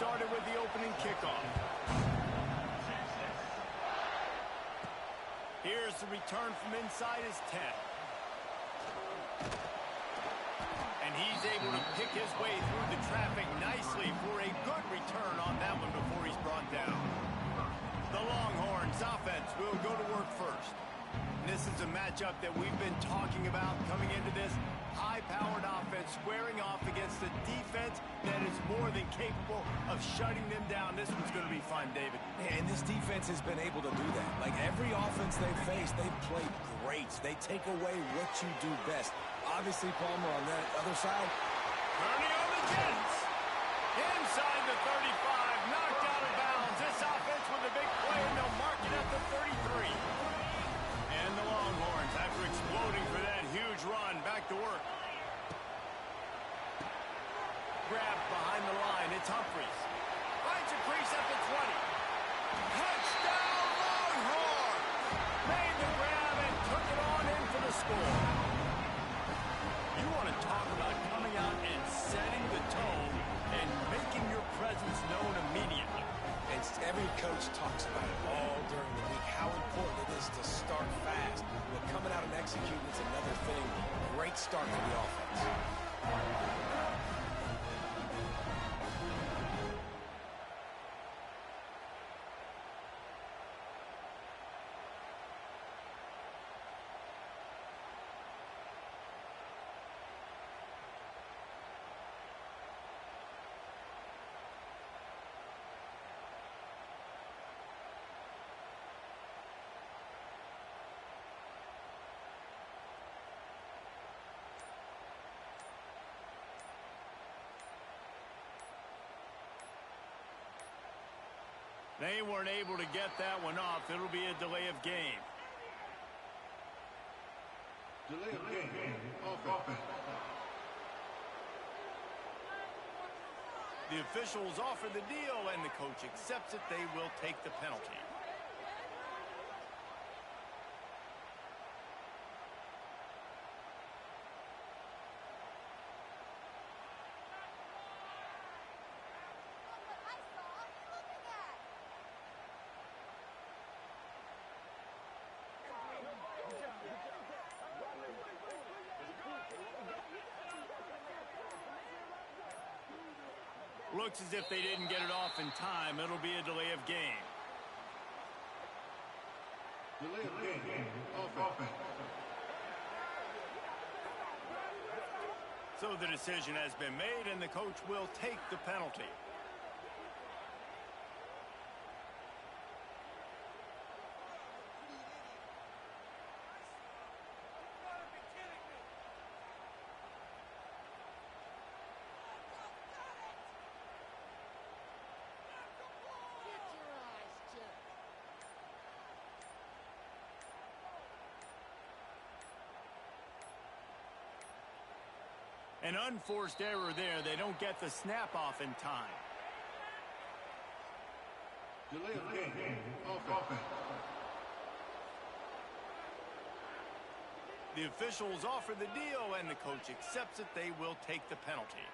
started with the opening kickoff. Here's the return from inside his 10. And he's able to pick his way through the traffic nicely for a good return on that one before he's brought down. The Longhorns offense will go to work first. And this is a matchup that we've been talking about coming into this. High-powered offense squaring off against a defense that is more than capable of shutting them down. This one's going to be fun, David. And this defense has been able to do that. Like every offense they've faced, they've played great. They take away what you do best. Obviously, Palmer on that other side. Turning on the Jets. Inside the 35, knocked out of bounds. This offense with a big play, and they'll mark it at the 33. And the Longhorns, after exploding for that huge run, back to work. Grab behind the line. It's Humphries. Finds a crease at the 20. Touchdown, Longhorns! Made the grab and took it on in for the score. You want to talk about coming out and setting the tone and making your presence known immediately. And every coach talks about it all during the week, how important it is to start fast. But coming out and executing is another thing. Great start for the offense. They weren't able to get that one off. It'll be a delay of game. Delay of game. Offense. The officials offer the deal, and the coach accepts it. They will take the penalty. Looks as if they didn't get it off in time. It'll be a delay of game. Delay of game. Offense. So the decision has been made, and the coach will take the penalty. An unforced error there. They don't get the snap off in time. Delay of game. Offense. The officials offer the deal, and the coach accepts it. They will take the penalty.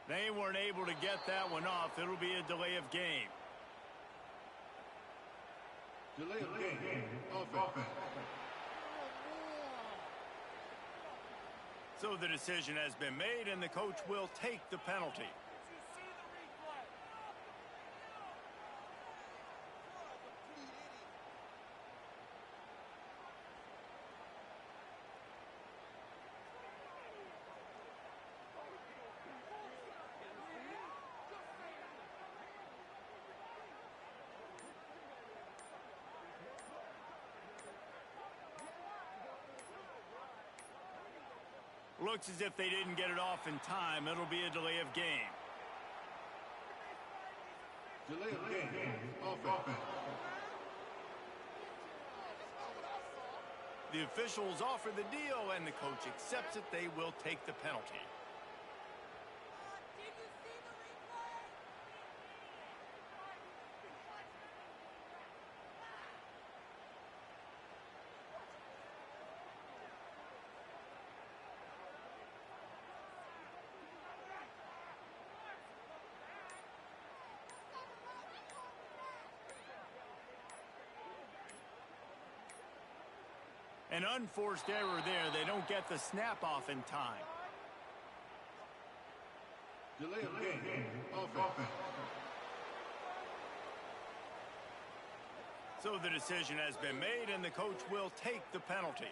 They weren't able to get that one off. It'll be a delay of game. Delay of game. Offense. So the decision has been made, and the coach will take the penalty. Looks as if they didn't get it off in time. It'll be a delay of game. Delay of game. Offense. The officials offer the deal, and the coach accepts it. They will take the penalty. An unforced error there. They don't get the snap off in time. Delay of game. Offense. So the decision has been made, and the coach will take the penalty.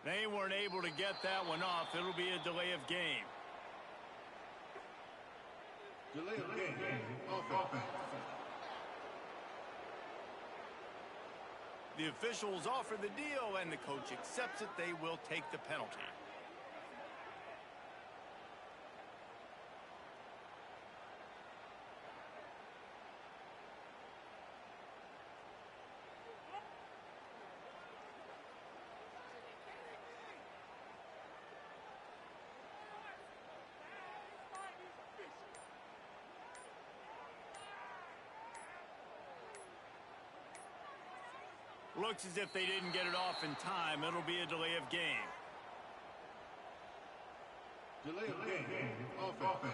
They weren't able to get that one off. It'll be a delay of game. Delay of game. Offense. The officials offer the deal, and the coach accepts it. They will take the penalty. Looks as if they didn't get it off in time. It'll be a delay of game. Delay of game. Offense.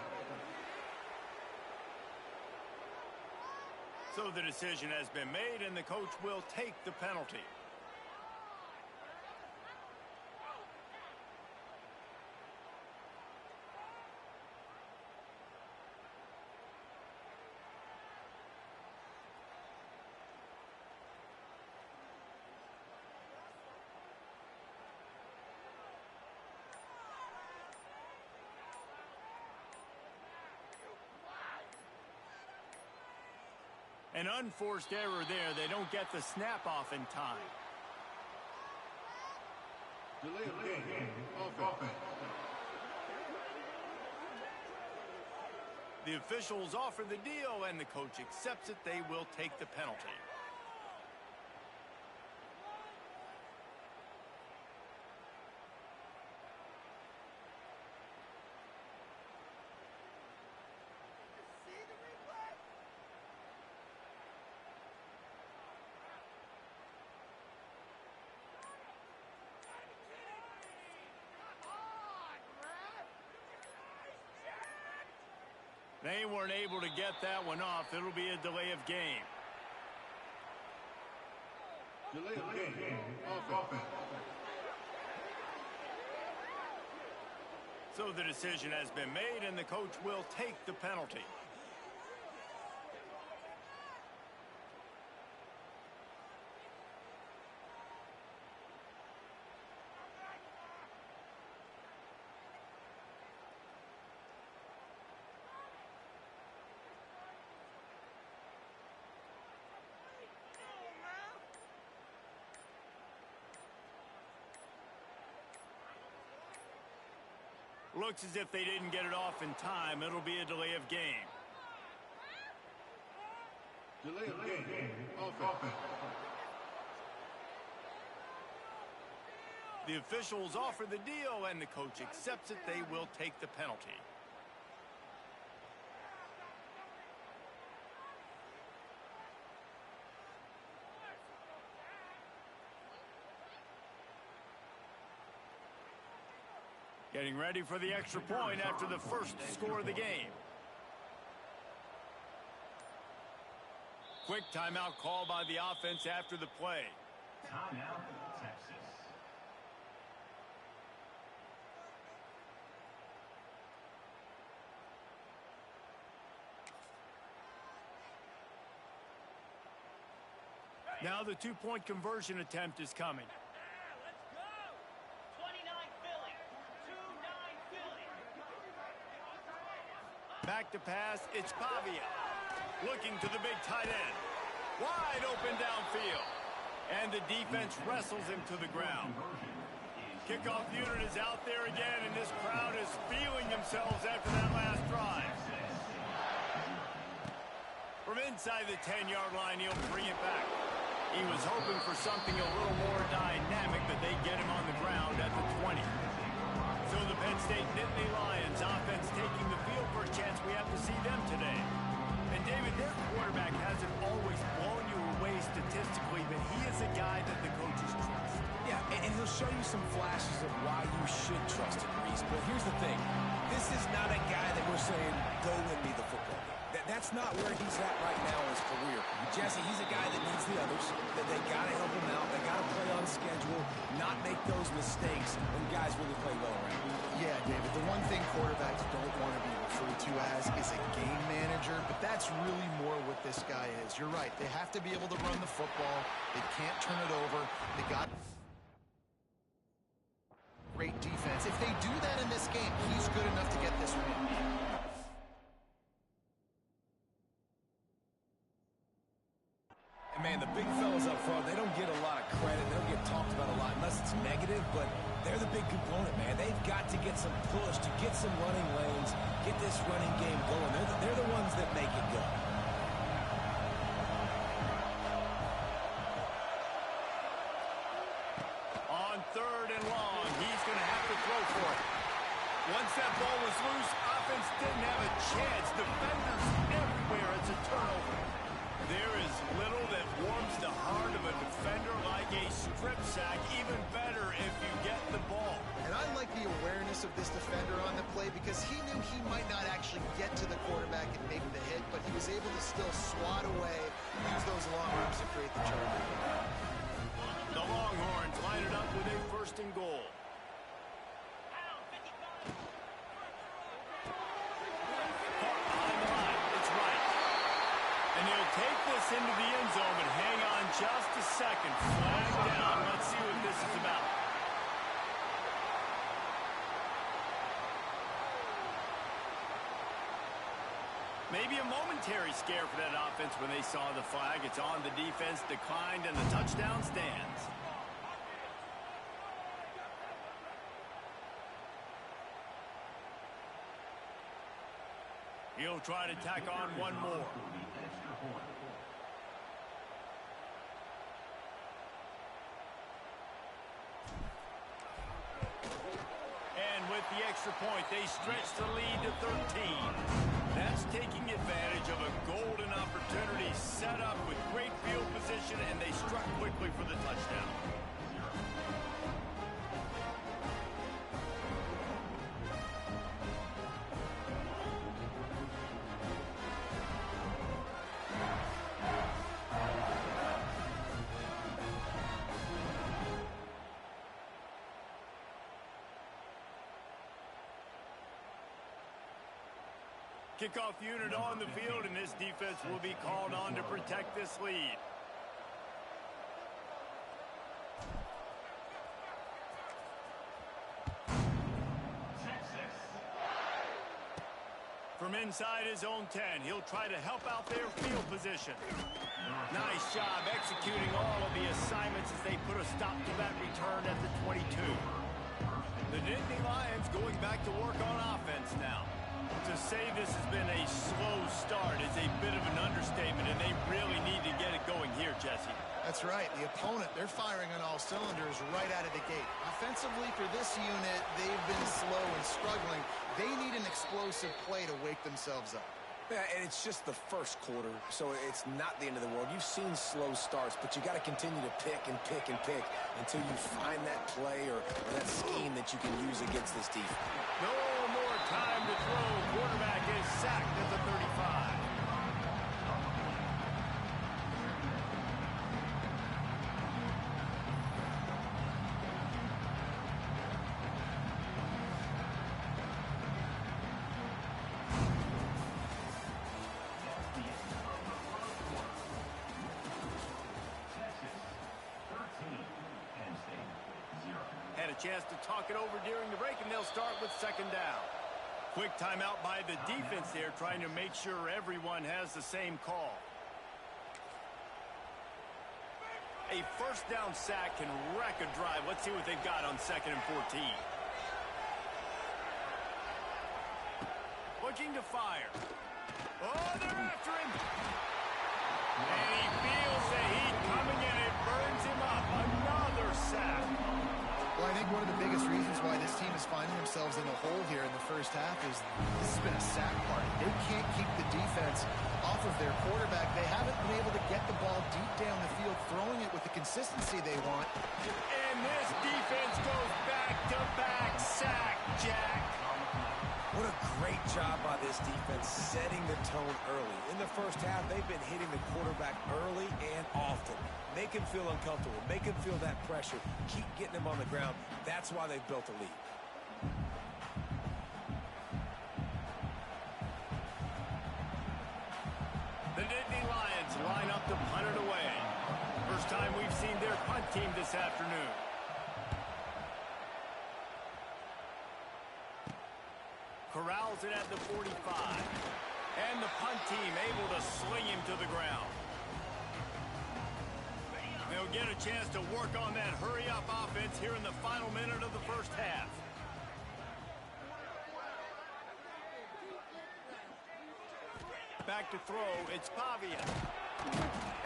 So the decision has been made, and the coach will take the penalty. An unforced error there. They don't get the snap off in time. Delay of game. Offense. The officials offer the deal, and the coach accepts it. They will take the penalty. They weren't able to get that one off. It'll be a delay of game. Delay of game. Offense. So the decision has been made, and the coach will take the penalty. Looks as if they didn't get it off in time. It'll be a delay of game. Delay of game. Offense. The officials offer the deal, and the coach accepts it. They will take the penalty. Getting ready for the extra point after the first score of the game. Quick timeout call by the offense after the play. Timeout, Texas. Now the two-point conversion attempt is coming. Let's go! 29 Philly. 2-9 Philly. Back to pass, it's Pavia. Looking to the big tight end. Wide open downfield. And the defense wrestles him to the ground. Kickoff unit is out there again, and this crowd is feeling themselves after that last drive. From inside the 10-yard line, he'll bring it back. He was hoping for something a little more dynamic, but they get him on the ground at the 20. So the Penn State Nittany Lions offense taking the field for a chance. We have to see them today. And David, their quarterback hasn't always blown you away statistically, but he is a guy that the coaches trust. Yeah, and he'll show you some flashes of why you should trust him, Reese. But here's the thing. This is not a guy that we're saying, go win me the football game. That's not where he's at right now in his career. Jesse, he's a guy that needs the others. That they got to help him out. They got to play on schedule, not make those mistakes when guys really play well around. Yeah, David, the one thing quarterbacks don't want to be referred to as is a game manager, but that's really more what this guy is. You're right. They have to be able to run the football. They can't turn it over. They got great defense. If they do that in this game, he's good enough to get this win. And man, the big fellas up front, they don't get a lot of credit. They don't get talked about a lot unless it's negative, but they're the big component, man. They've got to get some push, to get some running lanes, get this running game going. They're the ones that make it go. On 3rd and long, he's going to have to throw for it. Once that ball was loose, offense didn't have a chance. Defenders everywhere. It's a turnover. There is little that warms the heart of a defender like a strip sack. Even better if you get the ball. And I like the awareness of this defender on the play because he knew he might not actually get to the quarterback and make the hit, but he was able to still swat away, use those long arms to create the turnover. The Longhorns line it up with a 1st and goal. Take this into the end zone, but hang on just a second. Flag down. Let's see what this is about. Maybe a momentary scare for that offense when they saw the flag. It's on the defense, declined, and the touchdown stands. He'll try to tack on one more. And with the extra point, they stretch the lead to 13. That's taking advantage of a golden opportunity set up with great field position, and they struck quickly for the touchdown. Kickoff unit on the field, and this defense will be called on to protect this lead. From inside his own 10, he'll try to help out their field position. Nice job executing all of the assignments as they put a stop to that return at the 22. The Nittany Lions going back to work on offense now. To say this has been a slow start is a bit of an understatement, and they really need to get it going here, Jesse. That's right. The opponent, they're firing on all cylinders right out of the gate. Offensively, for this unit, they've been slow and struggling. They need an explosive play to wake themselves up. Yeah, and it's just the first quarter, so it's not the end of the world. You've seen slow starts, but you got to continue to pick and pick and pick until you find that play or that scheme that you can use against this defense. No more time to throw. Quarterback is sacked at the 35. Chance to talk it over during the break, and they'll start with 2nd down. Quick timeout by the defense there, trying to make sure everyone has the same call. A first down sack can wreck a drive. Let's see what they've got on 2nd and 14. Looking to fire. Oh, they're after him. And he feels the heat coming and it burns him up. Another sack. Well, I think one of the biggest reasons why this team is finding themselves in a hole here in the first half is this has been a sack party. They can't keep the defense off of their quarterback. They haven't been able to get the ball deep down the field, throwing it with the consistency they want. And this defense goes back-to-back sack, Jack. What a great job by this defense setting the tone early. In the first half, they've been hitting the quarterback early and often. Make him feel uncomfortable. Make him feel that pressure. Keep getting him on the ground. That's why they've built a lead. The Nittany Lions line up to punt it away. First time we've seen their punt team this afternoon. Corrals it at the 45. And the punt team able to sling him to the ground. They'll get a chance to work on that hurry-up offense here in the final minute of the first half. Back to throw, it's Pavia.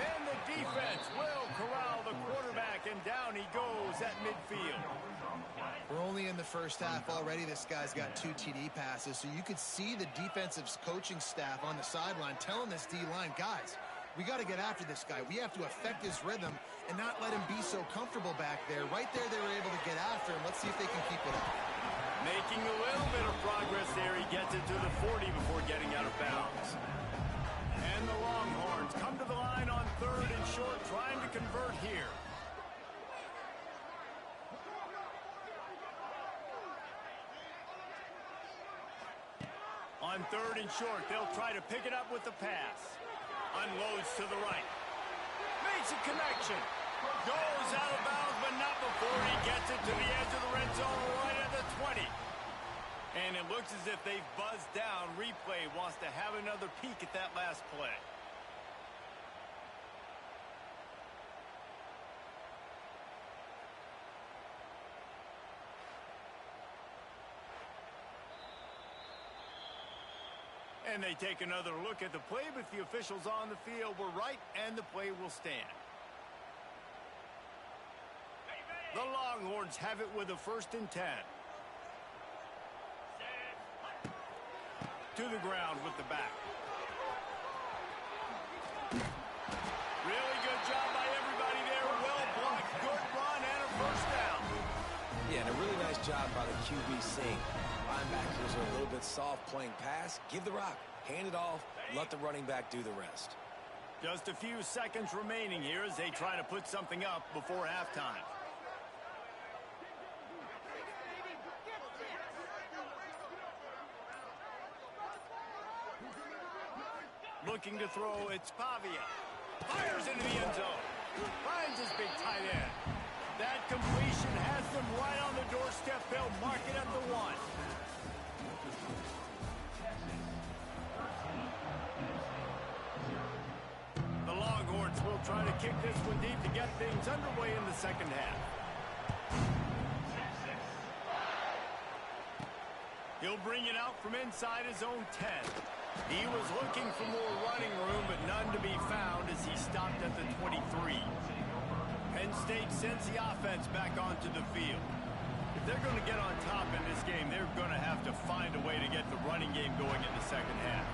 And the defense will corral the quarterback, and down he goes at midfield. We're only in the first half already. This guy's got 2 TD passes, so you could see the defensive coaching staff on the sideline telling this D-line, guys, we got to get after this guy. We have to affect his rhythm and not let him be so comfortable back there. Right there, they were able to get after him. Let's see if they can keep it up. Making a little bit of progress there. He gets it to the 40 before getting out of bounds. And the Longhorns come to the line on 3rd and short, trying to convert here. On 3rd and short, they'll try to pick it up with the pass. Unloads to the right. Makes a connection. Goes out of bounds, but not before he gets it to the edge of the red zone right at the 20. And it looks as if they've buzzed down. Replay wants to have another peek at that last play. And they take another look at the play, but the officials on the field were right, and the play will stand. The Longhorns have it with a 1st and 10. To the ground with the back. Really good job by everybody there. Well blocked, good run, and a first down. Yeah, and a really nice job by the QB saying, linebackers are a little bit soft playing pass. Give the rock, hand it off, let the running back do the rest. Just a few seconds remaining here as they try to put something up before halftime. Looking to throw, it's Pavia. Fires into the end zone. Finds his big tight end. That completion has them right on the doorstep. They'll mark it at the 1. The Longhorns will try to kick this one deep to get things underway in the second half. He'll bring it out from inside his own 10. He was looking for more running room, but none to be found as he stopped at the 23. Penn State sends the offense back onto the field. If they're going to get on top in this game, they're going to have to find a way to get the running game going in the second half.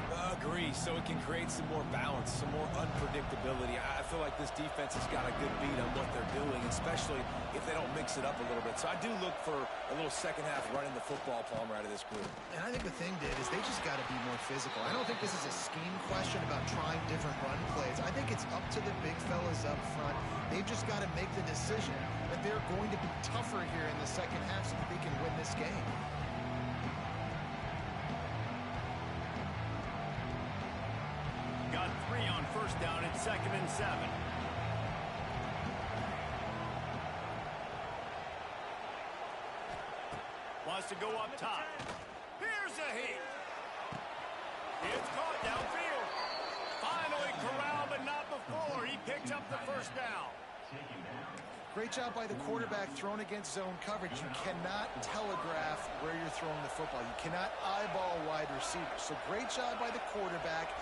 Agree, so it can create some more balance, some more unpredictability. I feel like this defense has got a good beat on what they're doing, especially if they don't mix it up a little bit. So I do look for a little second half running the football Palmer out of this group. And I think the thing, Dave, is they just got to be more physical. I don't think this is a scheme question about trying different run plays. I think it's up to the big fellas up front. They've just got to make the decision that they're going to be tougher here in the second half so that they can win this game. Got 3 on first down at 2nd and 7. Wants to go up top. Here's a heat. It's caught downfield. Finally corralled, but not before. He picks up the first down. Great job by the quarterback thrown against zone coverage. You cannot telegraph where you're throwing the football. You cannot eyeball wide receivers. So great job by the quarterback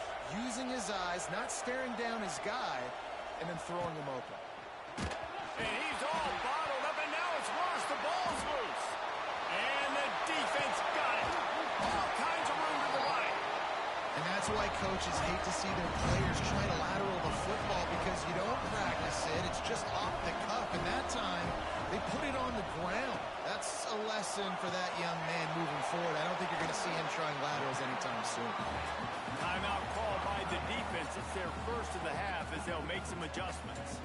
using his eyes, not staring down his guy, and then throwing him open. And he's all bottled up, and now it's worse. The ball's loose. And the defense got it. All kinds of room to the right. And that's why coaches hate to see their players try to lateral the football because you don't practice it. It's just off the cuff. And that time, they put it on the ground. That's a lesson for that young man moving forward. I don't think you're going to see him trying laterals anytime soon. Timeout called by the defense. It's their first of the half as they'll make some adjustments.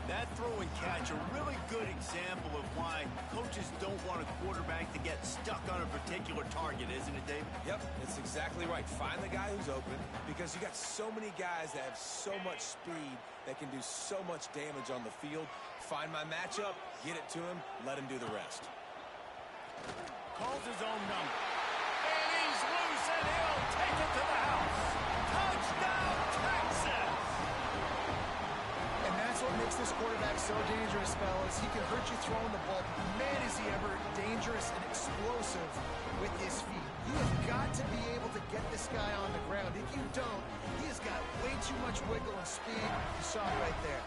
That throw and catch, a really good example of why coaches don't want a quarterback to get stuck on a particular target, isn't it, Dave? Yep, it's exactly right. Find the guy who's open because you got so many guys that have so much speed that can do so much damage on the field. Find my matchup, get it to him, let him do the rest. Calls his own number. And he's loose, and he'll take it to the house. Touchdown, Texas! And that's what makes this quarterback so dangerous, fellas. He can hurt you throwing the ball. Man, is he ever dangerous and explosive with his feet. You have got to be able to get this guy on the ground. If you don't, he has got way too much wiggle and speed. You saw it right there.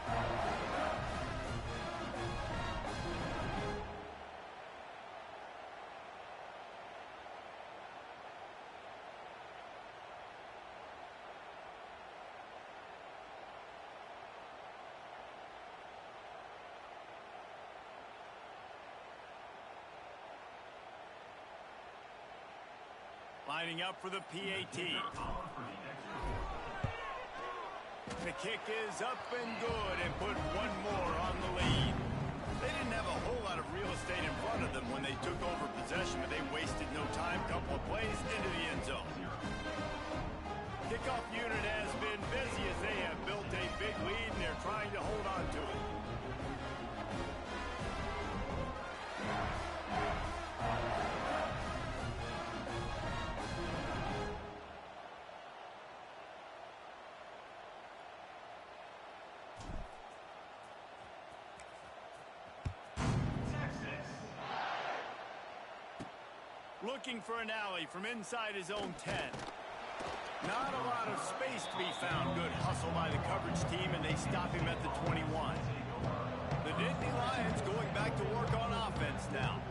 Lining up for the PAT. The kick is up and good and put one more on the lead. They didn't have a whole lot of real estate in front of them when they took over possession, but they wasted no time. Couple of plays into the end zone. Kickoff unit has been busy as they have built a big lead and they're trying to hold on to it. Looking for an alley from inside his own 10. Not a lot of space to be found. Good hustle by the coverage team, and they stop him at the 21. The Nittany Lions going back to work on offense now.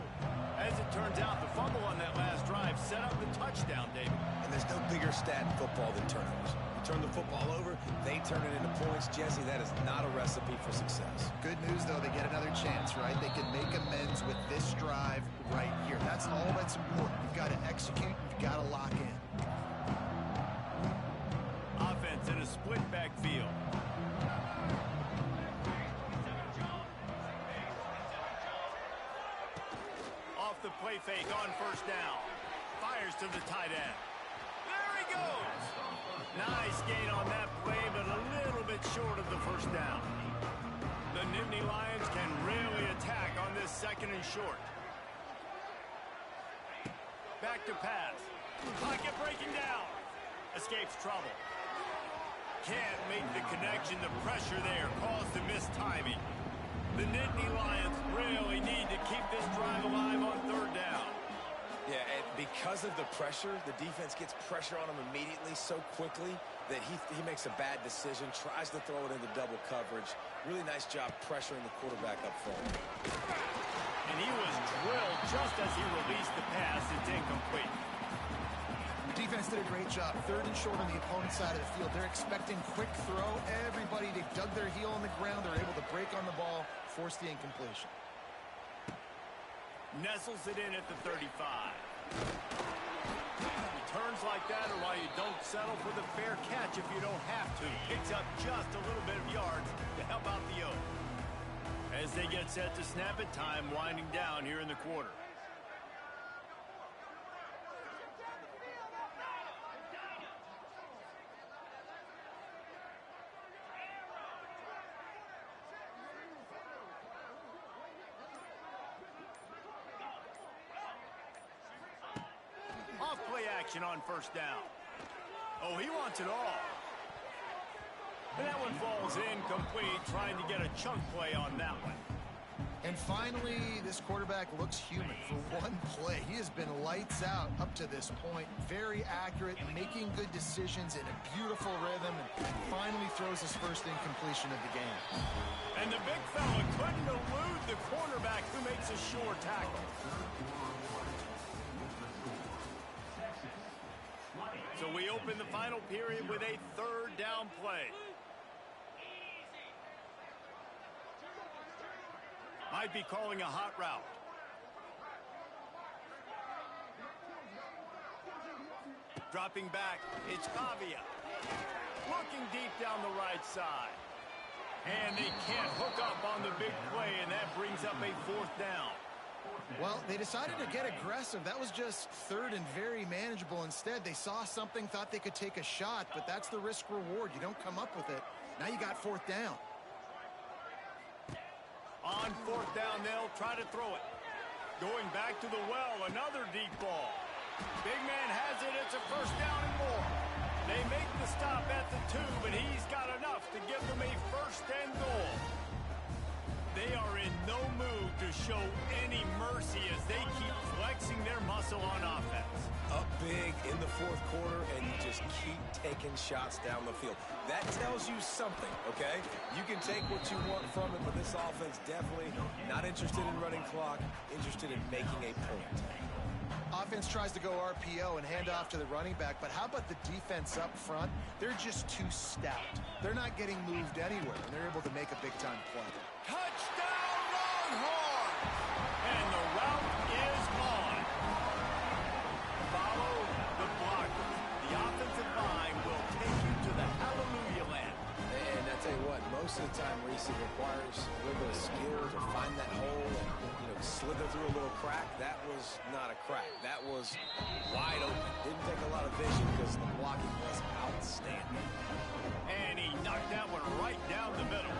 As it turns out, the fumble on that last drive set up the touchdown, David. And there's no bigger stat in football than turnovers. You turn the football over, they turn it into points. Jesse, that is not a recipe for success. Good news, though, they get another chance, right? They can make amends with this drive right here. That's all that's important. You've got to execute. You've got to lock in. Offense in a split backfield. Off the play fake on first down. Fires to the tight end. There he goes. Nice gain on that play, but a little bit short of the first down. The Nittany Lions can really attack on this second and short. Back to pass. Pocket breaking down. Escapes trouble. Can't make the connection. The pressure there caused the missed timing. The Nittany Lions really need to keep this drive alive on third down. Yeah, and because of the pressure, the defense gets pressure on him immediately so quickly that he makes a bad decision, tries to throw it into double coverage. Really nice job pressuring the quarterback up front. And he was drilled just as he released the pass. It's incomplete. The defense did a great job. Third and short on the opponent's side of the field. They're expecting quick throw. Everybody, they dug their heel on the ground. They're able to break on the ball, force the incompletion. Nestles it in at the 35. Returns like that are why you don't settle for the fair catch if you don't have to. Picks up just a little bit of yards to help out the Oak. As they get set to snap it, time winding down here in the quarter. On first down. Oh, he wants it all. And that one falls incomplete, trying to get a chunk play on that one. And finally, this quarterback looks human for one play. He has been lights out up to this point. Very accurate, making good decisions in a beautiful rhythm, and finally throws his first incompletion of the game. And the big fella couldn't elude the cornerback who makes a sure tackle. So we open the final period with a third down play. Might be calling a hot route. Dropping back, it's Pavia. Looking deep down the right side. And they can't hook up on the big play, and that brings up a fourth down. Well, they decided to get aggressive. That was just third and very manageable. Instead, they saw something, thought they could take a shot, but that's the risk reward. You don't come up with it. Now you got fourth down. On fourth down, they'll try to throw it. Going back to the well, another deep ball. Big man has it. It's a first down and more. They make the stop at the 2, but he's got enough to give them a first and goal. They are in no mood to show any mercy as they keep flexing their muscle on offense. Up big in the fourth quarter, and you just keep taking shots down the field. That tells you something, okay? You can take what you want from it, but this offense definitely not interested in running clock, interested in making a point. Offense tries to go RPO and hand off to the running back, but how about the defense up front? They're just too stout. They're not getting moved anywhere, and they're able to make a big-time play. Touchdown, Longhorns! And the route is on. Follow the blocker. The offensive line will take you to the hallelujah land. And I tell you what, most of the time, Reese, it requires a little bit of skill to find that hole and, slither through a little crack. That was not a crack. That was wide open. Didn't take a lot of vision because the blocking was outstanding. And he knocked that one right down the middle.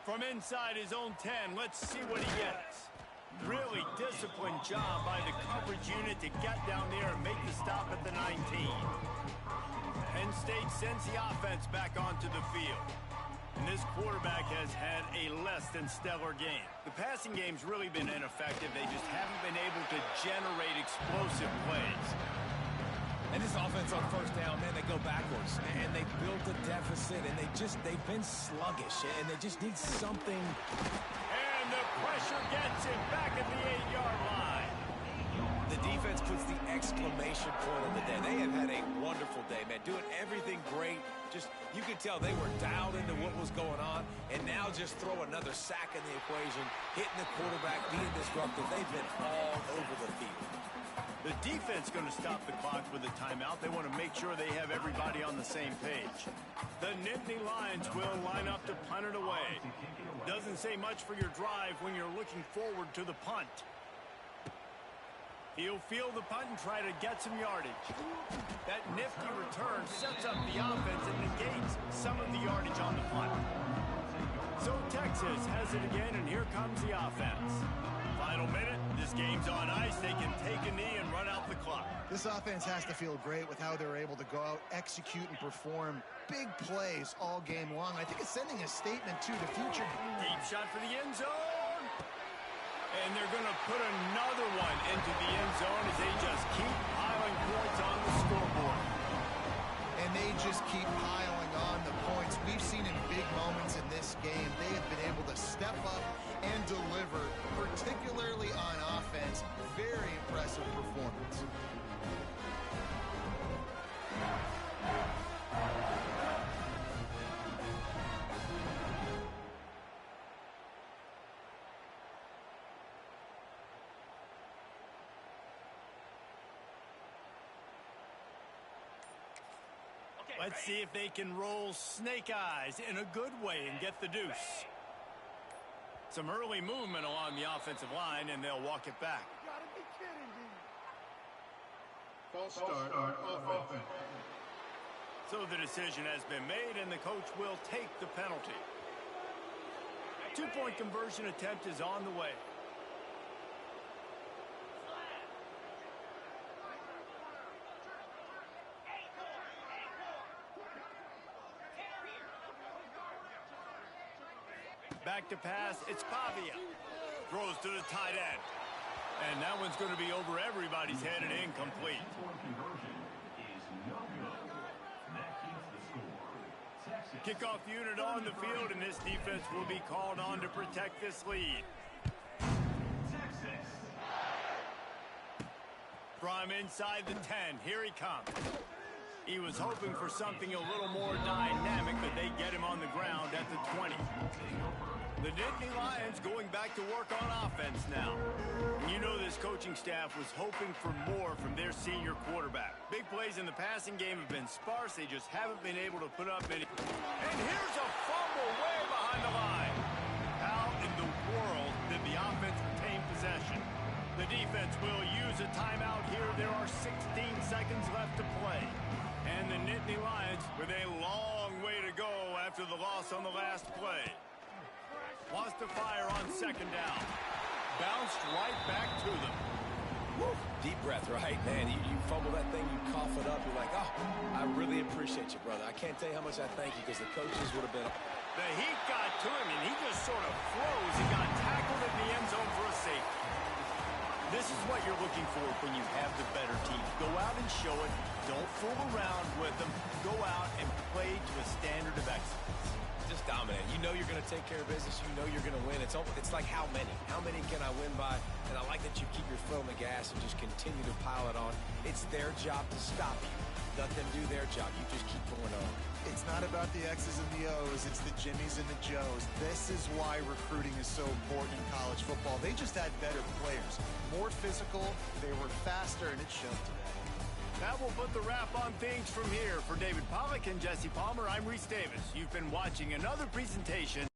From inside his own 10, let's see what he gets. Really disciplined job by the coverage unit to get down there and make the stop at the 19. Penn State sends the offense back onto the field. And this quarterback has had a less than stellar game. The passing game's really been ineffective. They just haven't been able to generate explosive plays. And this offense on first down, man, they go backwards. And they built a deficit, and they've been sluggish, and they just need something. And the pressure gets him back at the 8-yard line. The defense puts the exclamation point on the day. They have had a wonderful day, man. Doing everything great. Just, you could tell they were dialed into what was going on. And now just throw another sack in the equation, hitting the quarterback, being disruptive. They've been all over the field. The defense going to stop the clock with a timeout. They want to make sure they have everybody on the same page. The Nittany Lions will line up to punt it away. Doesn't say much for your drive when you're looking forward to the punt. He'll field the punt and try to get some yardage. That nifty return sets up the offense and negates some of the yardage on the punt. So Texas has it again, and here comes the offense. Final minute, this game's on ice. They can take a knee and run out the clock. This offense has to feel great with how they're able to go out, execute, and perform big plays all game long. I think it's sending a statement to the future. Deep shot for the end zone. And they're going to put another one into the end zone as they just keep piling points on the scoreboard. And they just keep piling on the points. We've seen in big moments in this game, they have been able to step up and deliver, particularly on offense. Very impressive performance. Let's see if they can roll snake eyes in a good way and get the deuce. Some early movement along the offensive line, and they'll walk it back. You gotta be kidding me. False start on offense. So the decision has been made, and the coach will take the penalty. 2-point conversion attempt is on the way. back to pass. It's Pavia. Throws to the tight end. And that one's going to be over everybody's head and incomplete. Kickoff unit on the field, and this defense will be called on to protect this lead. From inside the 10, here he comes. He was hoping for something a little more dynamic, but they get him on the ground at the 20. The Nittany Lions going back to work on offense now. You know this coaching staff was hoping for more from their senior quarterback. Big plays in the passing game have been sparse. They just haven't been able to put up any. And here's a fumble way behind the line. How in the world did the offense retain possession? The defense will use a timeout here. There are 16 seconds left to play. And the Nittany Lions with a long way to go after the loss on the last play. Wants to fire on second down. Bounced right back to them. Woo. Deep breath, right? Man, you fumble that thing, you cough it up. You're like, oh, I really appreciate you, brother. I can't tell you how much I thank you because the coaches would have been. The heat got to him, and he just sort of froze and got tackled in the end zone for a safety. This is what you're looking for when you have the better team. Go out and show it. Don't fool around with them. Go out and play to a standard of excellence. Just dominate. You know you're going to take care of business. You know you're going to win. It's like how many? How many can I win by? And I like that you keep your foot on the gas and just continue to pile it on. It's their job to stop you. Let them do their job. You just keep going on. It's not about the X's and the O's. It's the Jimmies and the Joes. This is why recruiting is so important in college football. They just had better players. More physical. They were faster, and it showed today. That will put the wrap on things from here. For David Pollack and Jesse Palmer, I'm Reese Davis. You've been watching another presentation.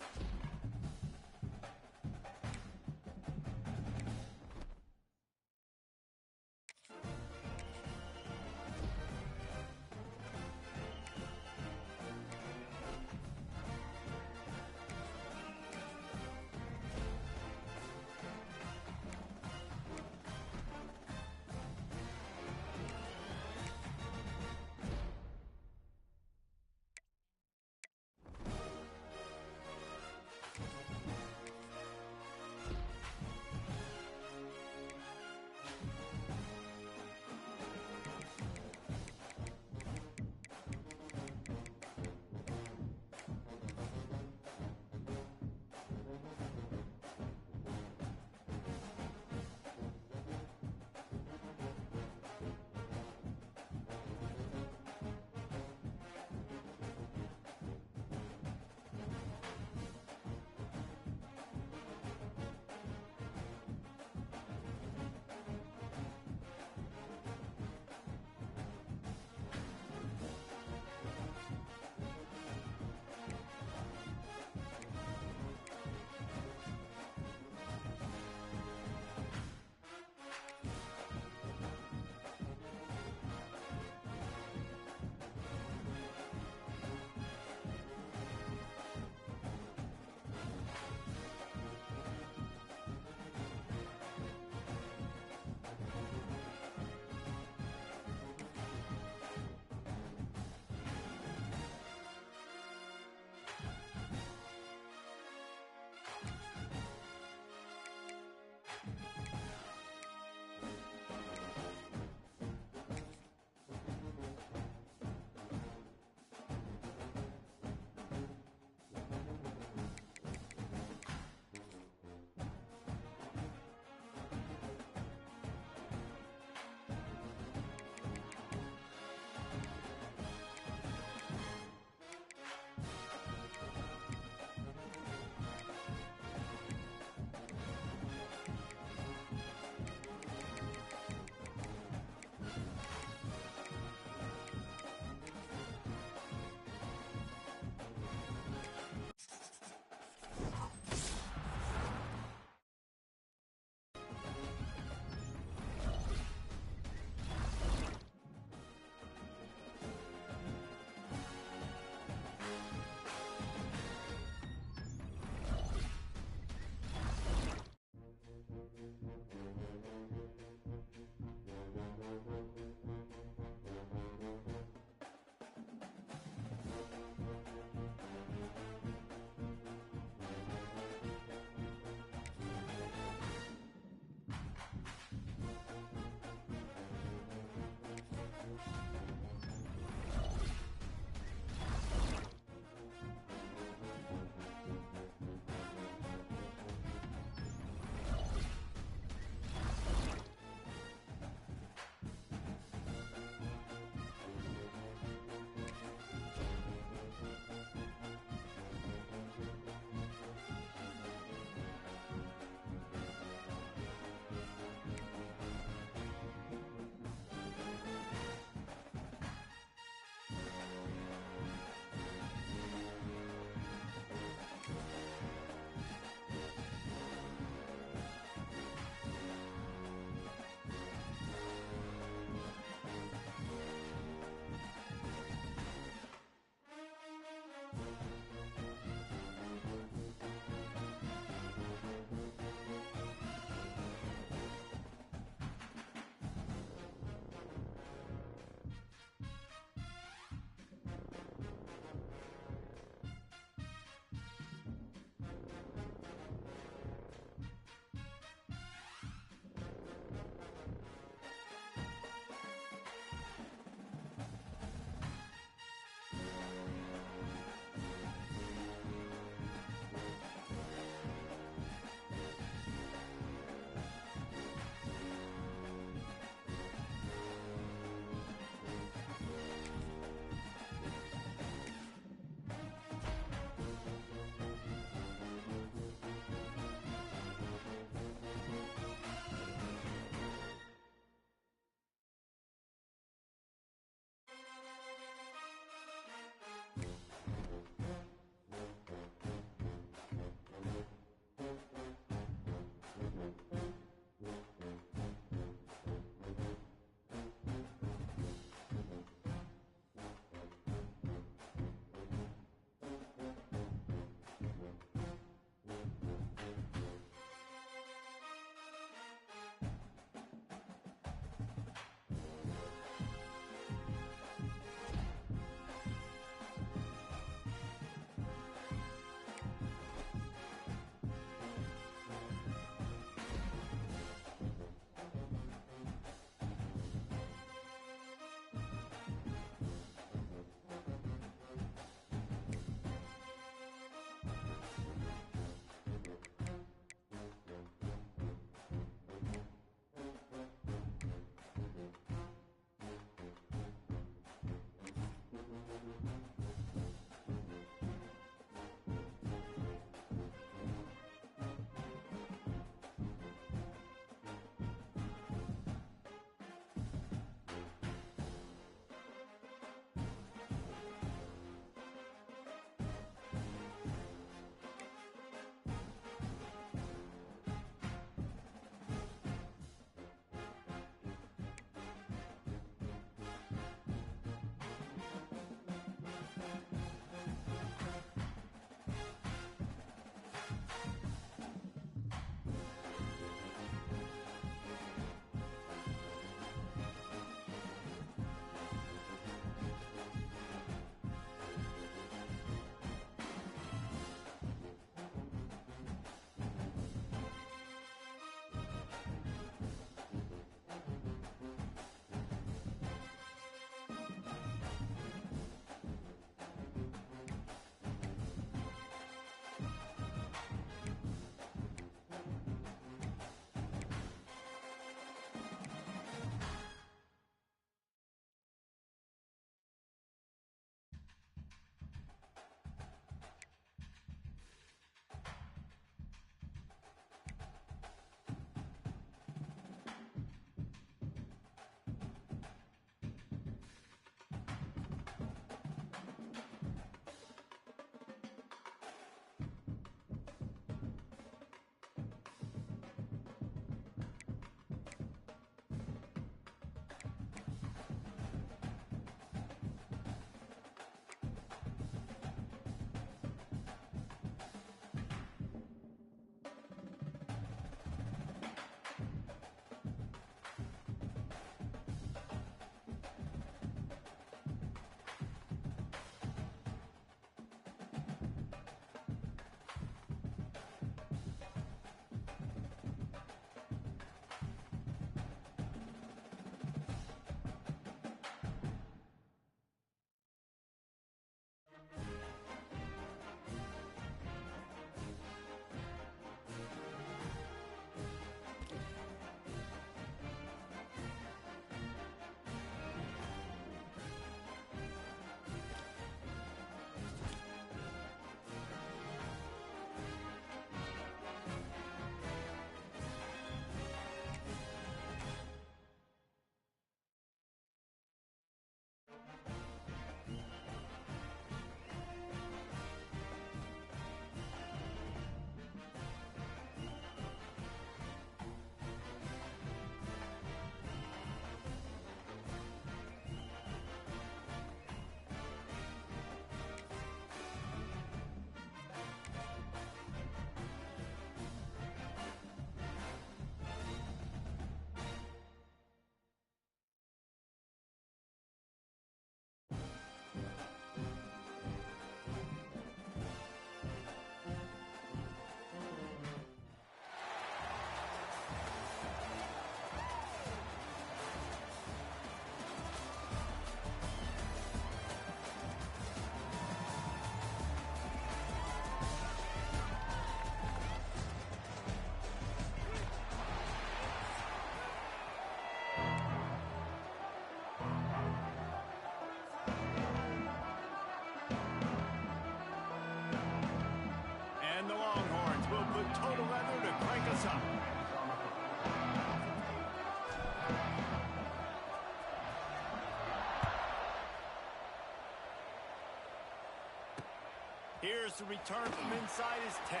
Here's the return from inside his 10.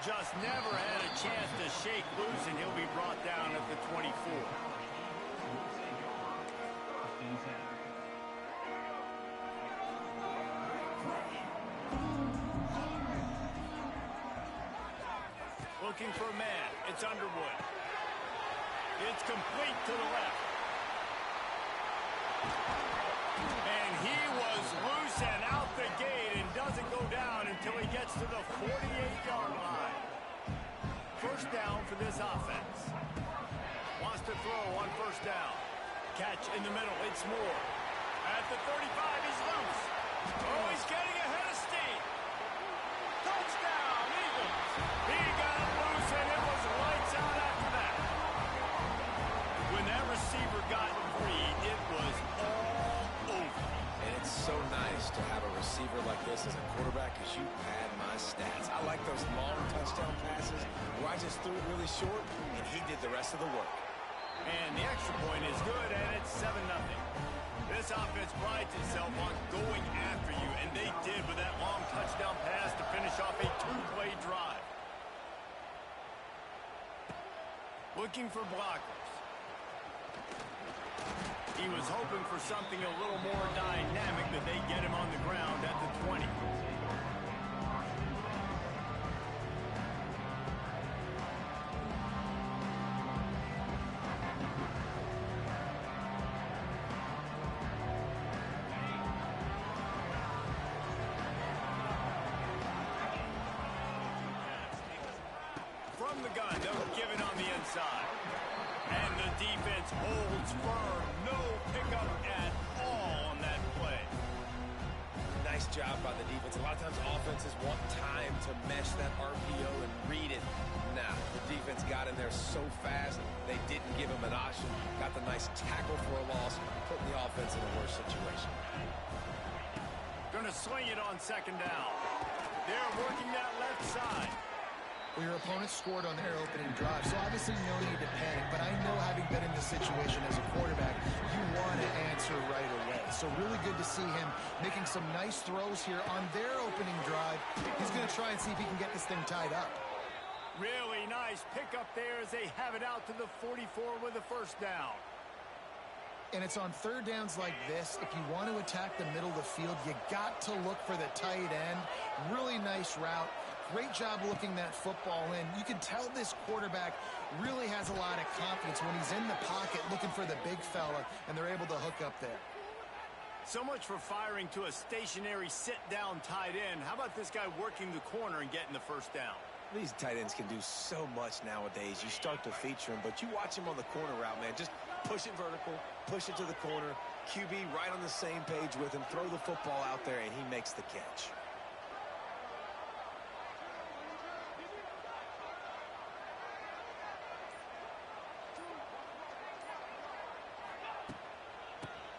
Just never had a chance to shake loose, and he'll be brought down at the 24. Looking for a man. It's Underwood. It's complete to the left. And he was loose and out the gate and doesn't go down until he gets to the 48-yard line. First down for this offense. Wants to throw on first down. Catch in the middle. It's Moore. At the 35, he's loose. Oh, he's getting ahead of steam. Touchdown, Eagles. He got it loose, and it was lights out after that. When that receiver got free, it was all over. And it's so nice to have a receiver like this as a quarterback because you pad my stats. I like those long touchdown passes where I just threw it really short, and he did the rest of the work. And the extra point is good, and it's 7-0. This offense prides itself on going after you, and they did with that long touchdown pass to finish off a 2-play drive. Looking for blockers. He was hoping for something a little more dynamic, that they get him on the ground at the 20. From the gun, they'll give it on the inside. And the defense holds firm. No pickup at all on that play. Nice job by the defense. A lot of times offenses want time to mesh that RPO and read it. Nah, the defense got in there so fast, they didn't give him an option. Got the nice tackle for a loss, putting the offense in a worse situation. Gonna swing it on second down. They're working that left side. Well, your opponent scored on their opening drive, so obviously no need to panic. But I know, having been in this situation as a quarterback, you want to answer right away. So really good to see him making some nice throws here on their opening drive. He's going to try and see if he can get this thing tied up. Really nice pickup there as they have it out to the 44 with a first down. And it's on third downs like this. If you want to attack the middle of the field, you got to look for the tight end. Really nice route. Great job looking that football in. You can tell this quarterback really has a lot of confidence when he's in the pocket looking for the big fella, and they're able to hook up there. So much for firing to a stationary sit-down tight end. How about this guy working the corner and getting the first down? These tight ends can do so much nowadays. You start to feature them, but you watch him on the corner route, man. Just push it vertical, push it to the corner. QB right on the same page with him. Throw the football out there, and he makes the catch.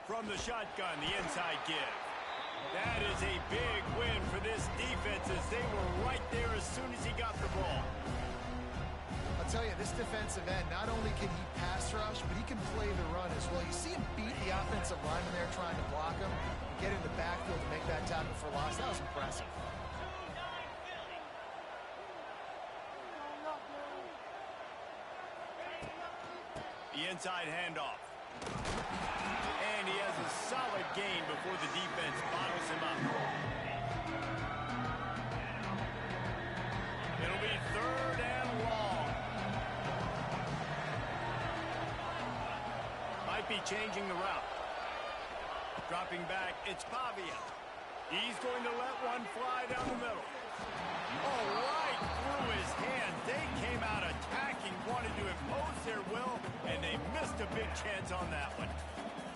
From the shotgun, the inside give. That is a big win for this defense, as they were right there as soon as he got the ball. I'll tell you, this defensive end, not only can he pass rush, but he can play the run as well. You see him beat the offensive lineman there trying to block him and get in the backfield to make that tackle for loss. That was impressive. The inside handoff. And he has a solid gain before the defense bottles him up. It'll be third and long. Might be changing the route. Dropping back, it's Pavia. He's going to let one fly down the middle. Oh, right through his hands. They came out attacking, wanted to impose their will, and they missed a big chance on that one.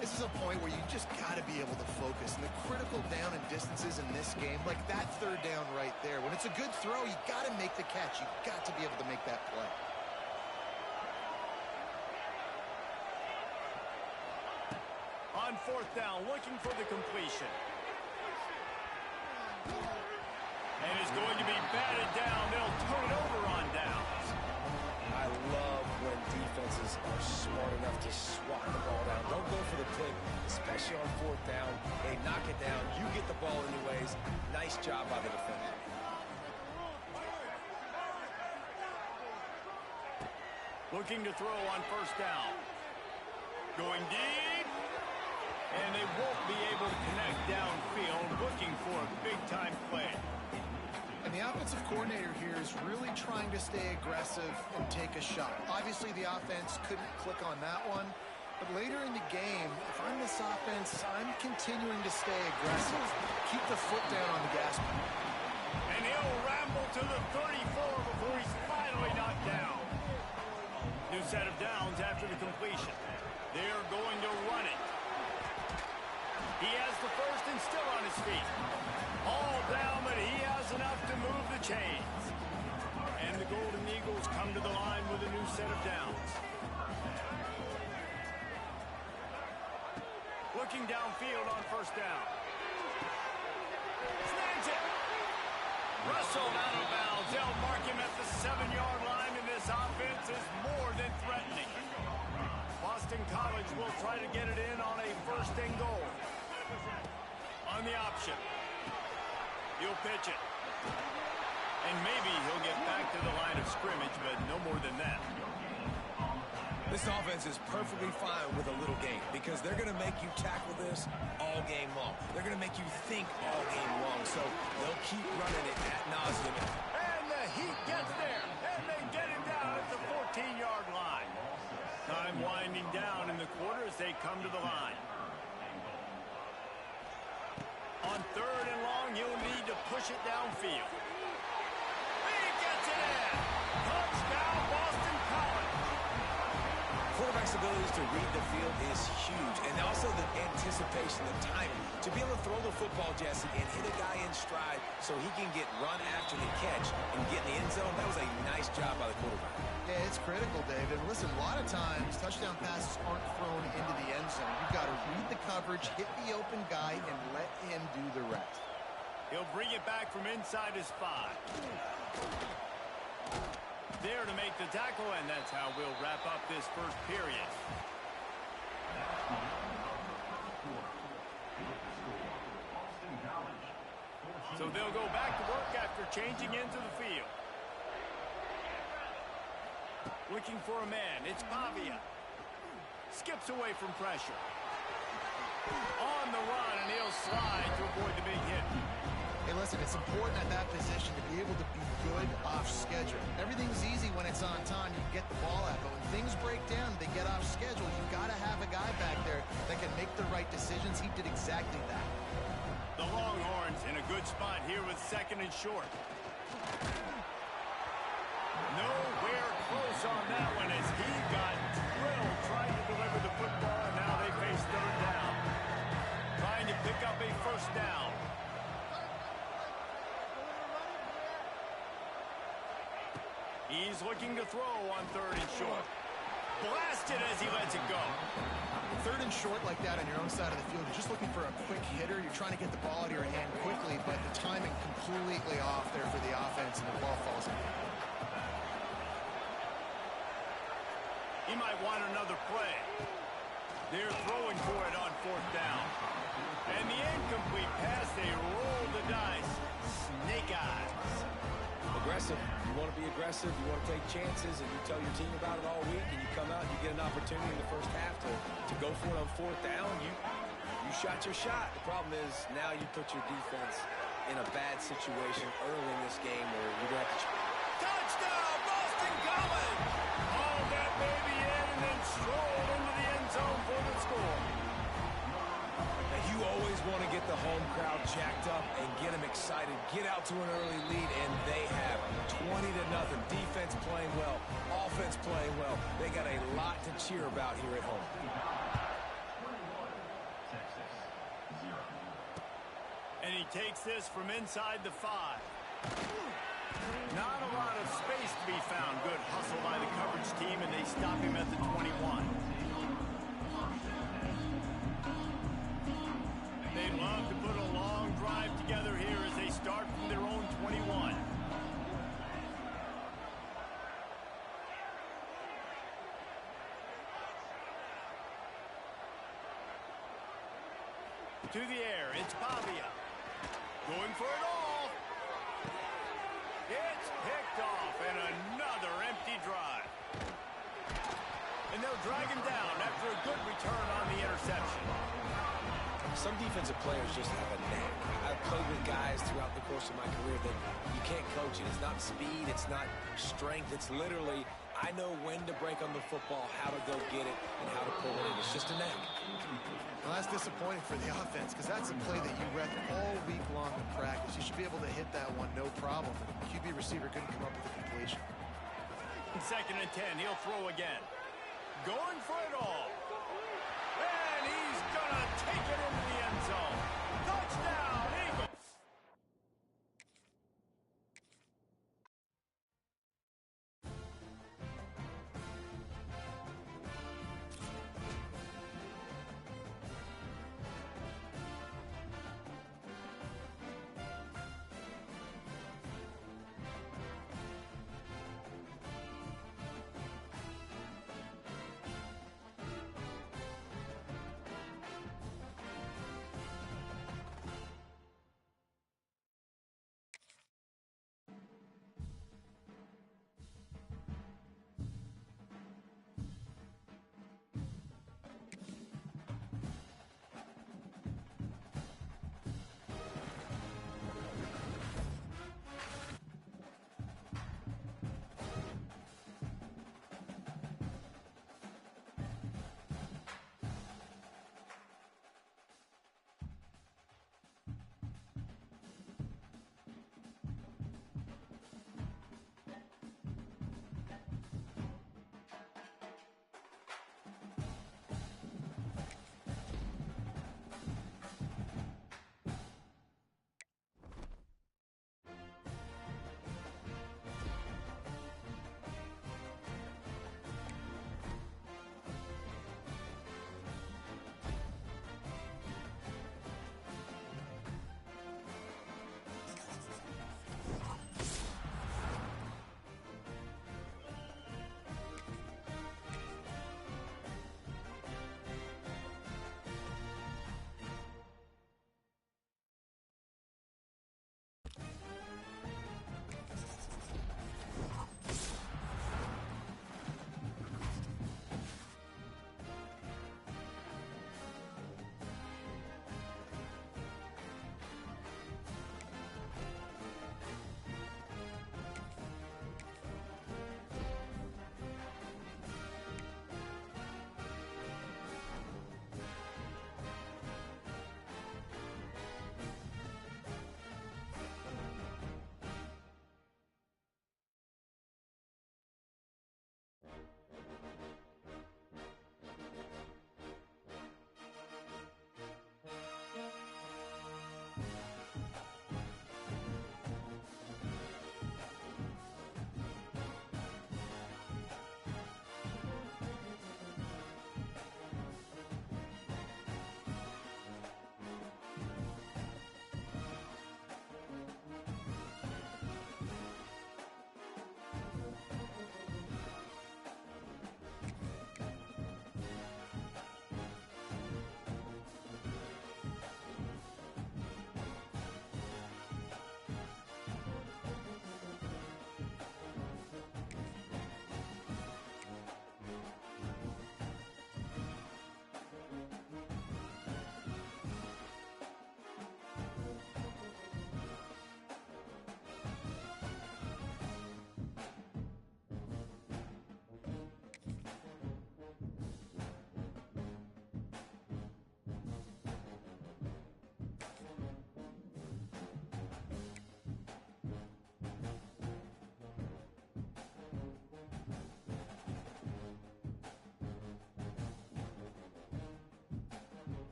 This is a point where you just got to be able to focus. And the critical down and distances in this game, like that third down right there, when it's a good throw, you got to make the catch. You got to be able to make that play. On fourth down, looking for the completion. And it's going to be batted down. They'll turn it over on downs. I love when defenses are smart enough to swat the ball down. Don't go for the pick, especially on fourth down. They knock it down. You get the ball anyways. plays. Nice job by the defender. Looking to throw on first down. Going deep. And they won't be able to connect downfield, looking for a big-time play. And the offensive coordinator here is really trying to stay aggressive and take a shot. Obviously, the offense couldn't click on that one. But later in the game, if I'm this offense, I'm continuing to stay aggressive. Keep the foot down on the gas pedal. And he'll ramble to the 34 before he's finally knocked down. New set of downs after the completion. They're going to run it. He has the first and still on his feet. All down, but he has enough to move the chains. And the Golden Eagles come to the line with a new set of downs. Looking downfield on first down. Snags it. Russell out of bounds. They'll mark him at the 7-yard line, and this offense is more than threatening. Boston College will try to get it in on a first and goal. On the option. He'll pitch it. And maybe he'll get back to the line of scrimmage, but no more than that. This offense is perfectly fine with a little game because they're going to make you tackle this all game long. They're going to make you think all game long, so they'll keep running it ad nauseum. And the Heat gets there, and they get him down at the 14-yard line. Time winding down in the quarter as they come to the line. On third and long, you'll need to push it downfield. He gets it in. Touchdown, Boston College. Quarterback's abilities to read the field is huge, and also the anticipation, the timing. To be able to throw the football, Jesse, and hit a guy in stride so he can get run after the catch and get in the end zone, that was a nice job by the quarterback. Yeah, it's critical, David. Listen, a lot of times, touchdown passes aren't thrown into the end zone. You've got to read the coverage, hit the open guy, and let him do the rest. He'll bring it back from inside his 5. There to make the tackle, and that's how we'll wrap up this first period. So they'll go back to work after changing into the field. Looking for a man. It's Pavia. Skips away from pressure. On the run, and he'll slide to avoid the big hit. Hey, listen, it's important at that position to be able to be good off schedule. Everything's easy when it's on time. You get the ball out, but when things break down, they get off schedule. You've got to have a guy back there that can make the right decisions. He did exactly that. The Longhorns in a good spot here with second and short. Nowhere close on that one as he got drilled trying to deliver the football, and now they face third down. Trying to pick up a first down. He's looking to throw on third and short. Blasted as he lets it go. Third and short like that on your own side of the field, you're just looking for a quick hitter. You're trying to get the ball out of your hand quickly, but the timing completely off there for the offense, and the ball falls in. He might want another play. They're throwing for it on fourth down. And the incomplete pass, they roll the dice. Snake eyes. Aggressive. You want to be aggressive. You want to take chances, and you tell your team about it all week, and you come out and you get an opportunity in the first half to go for it on fourth down. You shot your shot. The problem is now you put your defense in a bad situation early in this game where you're going to have to... Touchdown, Boston College! Haul that baby in and then stroll into the end zone for the score. And you always want to get the home crowd jacked up and get them excited. Get out to an early lead, and they have 20-0. Defense playing well, offense playing well. They got a lot to cheer about here at home. And he takes this from inside the 5. Not a lot of space to be found. Good hustle by the coverage team, and they stop him at the 21. They'd love to put a long drive together here as they start from their own 21. To the air, it's Pavia. Going for it all. It's picked off, and another empty drive. And they'll drag him down after a good return on the interception. Some defensive players just have a knack. I've played with guys throughout the course of my career that you can't coach it. It's not speed, it's not strength. It's literally, I know when to break on the football, how to go get it, and how to pull it in. It's just a knack. Well, that's disappointing for the offense because that's a play that you read all week long in practice. You should be able to hit that one no problem. The QB receiver couldn't come up with a completion. 2nd and 10, he'll throw again. Going for it all. And he's going to take it into the end zone. Touchdown, Eagles.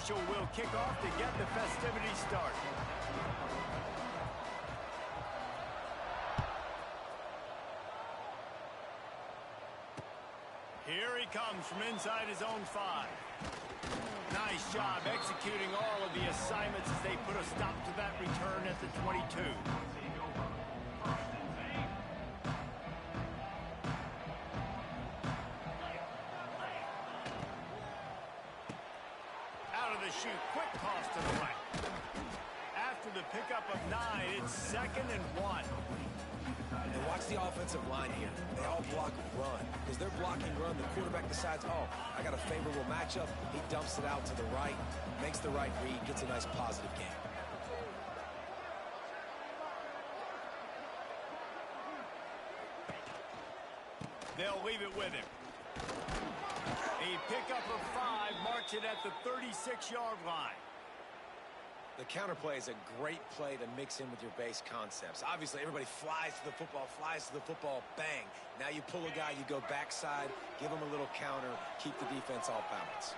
Marshall will kick off to get the festivities started. Here he comes from inside his own 5. Nice job executing all of the assignments as they put a stop to that return at the 22. Out of the chute, quick toss to the right. After the pickup of 9, it's 2nd and 1. And watch the offensive line here. They all block run. As they're blocking run, the quarterback decides, oh, I got a favorable matchup. He dumps it out to the right, makes the right read, gets a nice positive gain. They'll leave it with him. A pickup of 5 marks it at the 36-yard line. The counter play is a great play to mix in with your base concepts. Obviously, everybody flies to the football, bang. Now you pull a guy, you go backside, give him a little counter, keep the defense off balance.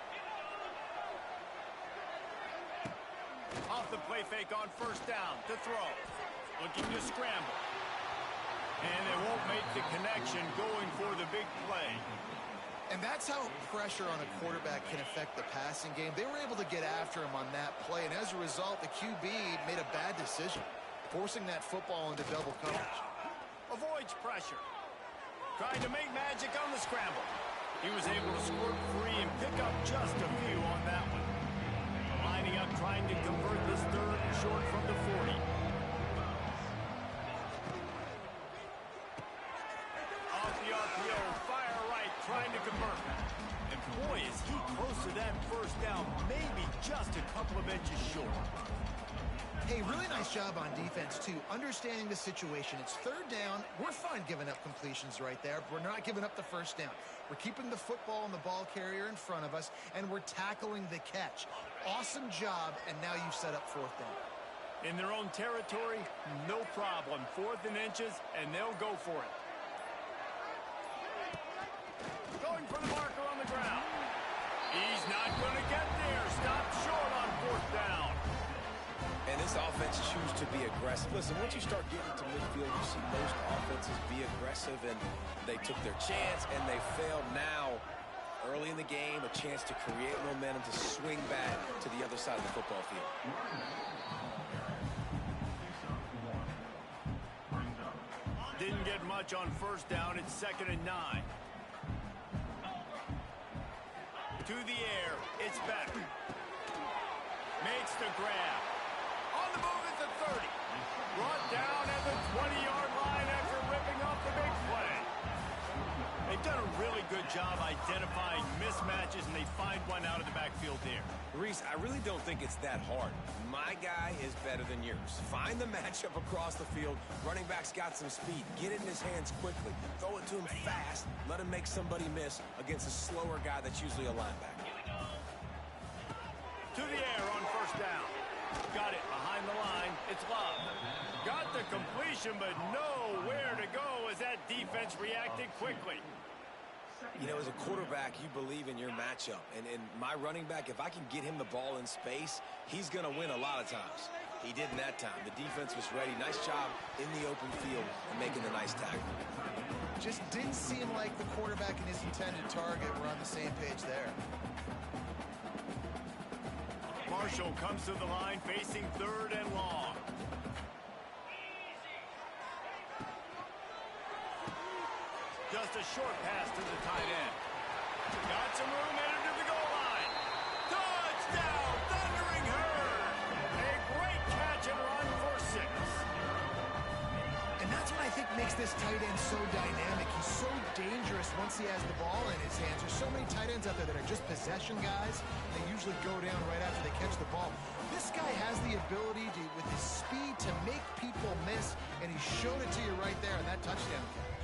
Off the play fake on 1st down to throw. Looking to scramble. And they won't make the connection going for the big play. And that's how pressure on a quarterback can affect the passing game. They were able to get after him on that play, and as a result, the QB made a bad decision, forcing that football into double coverage. Avoids pressure. Trying to make magic on the scramble. He was able to squirt free and pick up just a few on that one. Lining up, trying to convert this 3rd and short from the 40. Off the RPO, fire right, trying to convert. And boy, is he close to that 1st down, maybe just a couple of inches short. Hey, really nice job on defense, too, understanding the situation. It's 3rd down. We're fine giving up completions right there. We're not giving up the 1st down. We're keeping the football and the ball carrier in front of us, and we're tackling the catch. Awesome job, and now you've set up 4th down. In their own territory, no problem. 4th and inches, and they'll go for it. Going for the marker on the ground. He's not going to get there. Stopped short on 4th down. And this offense chooses to be aggressive. Listen, once you start getting to midfield, you see most offenses be aggressive, and they took their chance, and they failed. Now, early in the game, a chance to create momentum to swing back to the other side of the football field. Didn't get much on 1st down. It's 2nd and 9. To the air, it's better. Makes the grab. On the move at the 30. Brought down at the 20-yard line after ripping off the big play. They've done a really good job identifying mismatches, and they find one out of the backfield there. Reese, I really don't think it's that hard. My guy is better than yours. Find the matchup across the field. Running back's got some speed. Get it in his hands quickly. Throw it to him fast. Let him make somebody miss against a slower guy that's usually a linebacker. To the air on 1st down. Got it behind the line. It's Love. Got the completion, but nowhere to go as that defense reacted quickly. You know, as a quarterback, you believe in your matchup. And my running back, if I can get him the ball in space, he's going to win a lot of times. He didn't that time. The defense was ready. Nice job in the open field and making the nice tackle. Just didn't seem like the quarterback and his intended target were on the same page there. Marshall comes to the line facing 3rd and long. Just a short pass to the tight end. Got some room, headed to the goal line. Touchdown, Thundering Herd. A great catch and run for 6. And that's what I think makes this tight end so dynamic. He's so dangerous once he has the ball in his hands. There's so many tight ends out there that are just possession guys. They usually go down right after they catch the ball. This guy has the ability to, with his speed, to make people miss, and he showed it to you right there in that touchdown catch.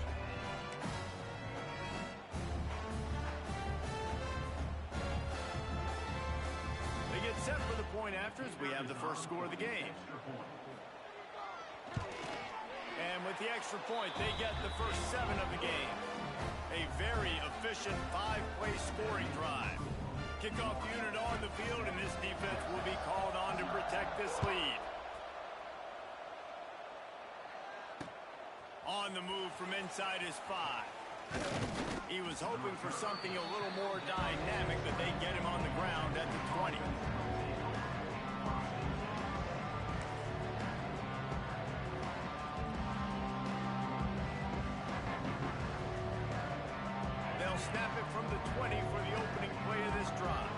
They get set for the point after as we have the first score of the game. And with the extra point, they get the first 7 of the game. A very efficient 5-play scoring drive. Kickoff unit on the field, and this defense will be called on to protect this lead. On the move from inside his 5. He was hoping for something a little more dynamic, but they get him on the ground at the 20. They'll snap it from the 20 for the opening play of this drive.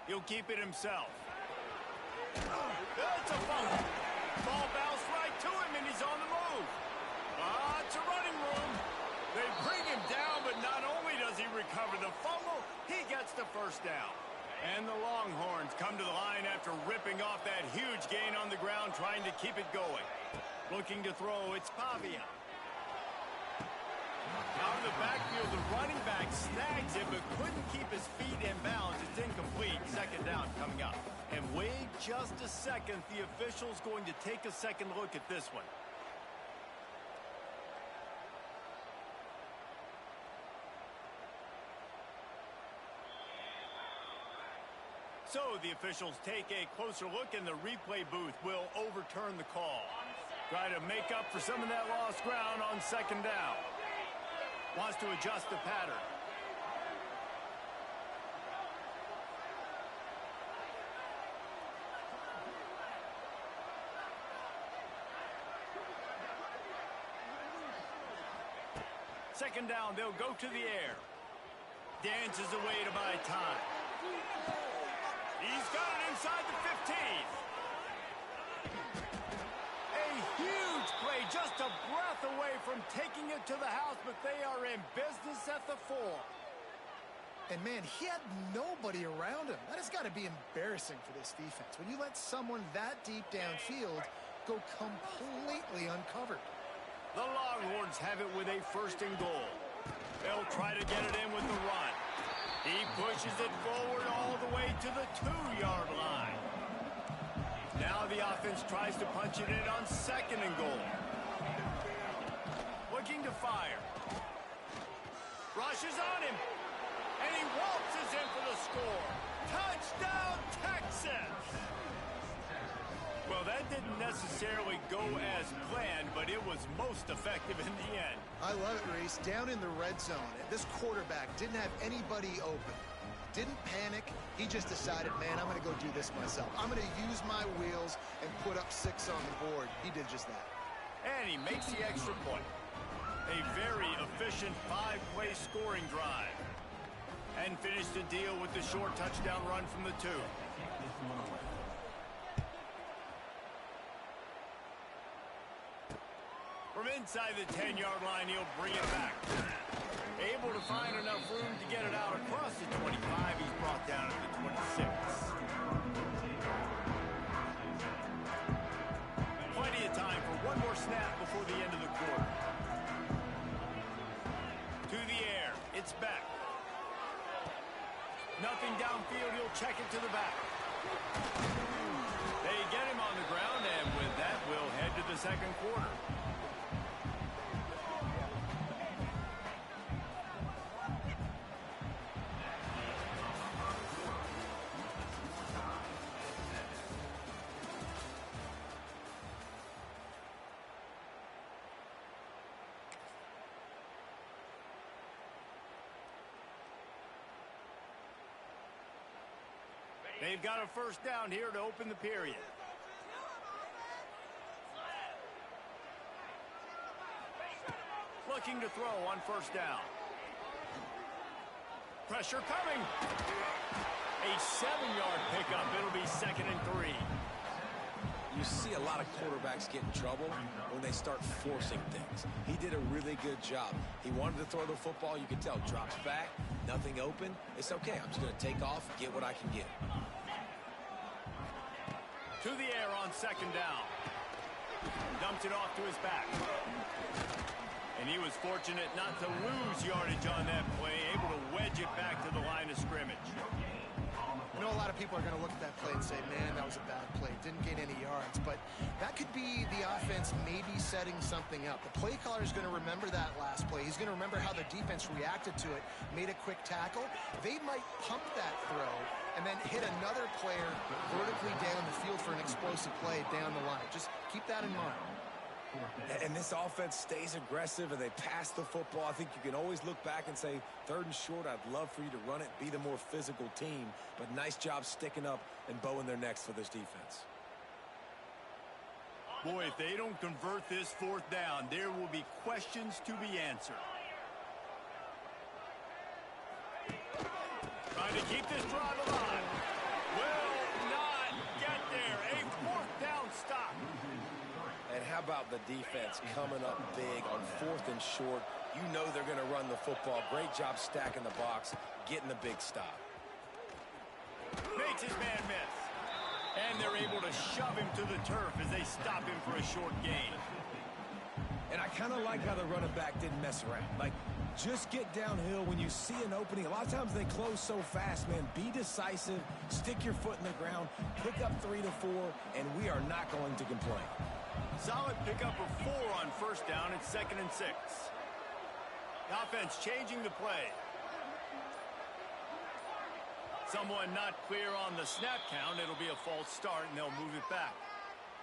He'll keep it himself. It's a fumble. Ball bounced right to him, and he's on the move. It's a running room. They bring him down, but not only does he recover the fumble, he gets the first down. And the Longhorns come to the line after ripping off that huge gain on the ground, trying to keep it going. Looking to throw, it's Pavia. Out of the backfield, the running back snags it, but couldn't keep his feet in bounds. It's incomplete. Second down coming up. And wait just a second. The official's going to take a second look at this one. So the officials take a closer look, and the replay booth will overturn the call. Try to make up for some of that lost ground on second down. Wants to adjust the pattern. Second down, they'll go to the air. Dances away to buy time. He's got it inside the 15. A huge play, just a breath away from taking it to the house, but they are in business at the 4. And, man, he had nobody around him. That has got to be embarrassing for this defense. When you let someone that deep downfield go completely uncovered. The Longhorns have it with a first and goal. They'll try to get it in with the run. He pushes it forward all the way to the 2-yard line. Now the offense tries to punch it in on second and goal. Looking to fire. Rushes on him. And he waltzes in for the score. Touchdown, Texas! Well, that didn't necessarily go as planned, but it was most effective in the end. I love it, Reese. Down in the red zone, this quarterback didn't have anybody open. Didn't panic. He just decided, man, I'm going to go do this myself. I'm going to use my wheels and put up 6 on the board. He did just that. And he makes the extra point. A very efficient 5-play scoring drive. And finished the deal with the short touchdown run from the 2. From inside the 10-yard line, he'll bring it back. Able to find enough room to get it out across the 25. He's brought down at the 26. Plenty of time for one more snap before the end of the quarter. To the air. It's back. Nothing downfield. He'll check it to the back. They get him on the ground, and with that, we'll head to the second quarter. They've got a first down here to open the period. Looking to throw on first down. Pressure coming. A 7-yard pickup. It'll be 2nd and 3. You see a lot of quarterbacks get in trouble when they start forcing things. He did a really good job. He wanted to throw the football. You can tell. Drops back. Nothing open. It's okay. I'm just going to take off, get what I can get. To the air on second down. Dumped it off to his back. And he was fortunate not to lose yardage on that play, able to wedge it back to the line of scrimmage. I know a lot of people are going to look at that play and say, man, that was a bad play. Didn't gain any yards. But that could be the offense maybe setting something up. The play caller is going to remember that last play. He's going to remember how the defense reacted to it, made a quick tackle. They might pump that throw and then hit another player vertically down the field for an explosive play down the line. Just keep that in mind. And this offense stays aggressive and they pass the football. I think you can always look back and say, 3rd and short, I'd love for you to run it, be the more physical team. But nice job sticking up and bowing their necks for this defense. Boy, if they don't convert this 4th down, there will be questions to be answered. Trying to keep this drive alive. Will not get there. A 4th down stop. And how about the defense coming up big on 4th and short? You know they're going to run the football. Great job stacking the box, getting the big stop. Makes his man miss. And they're able to shove him to the turf as they stop him for a short gain. And I kind of like how the running back didn't mess around. Like, just get downhill when you see an opening. A lot of times they close so fast, man. Be decisive, stick your foot in the ground, pick up 3 to 4, and we are not going to complain. Solid pickup of 4 on 1st down. It's 2nd and 6. The offense changing the play. Someone not clear on the snap count. It'll be a false start, and they'll move it back.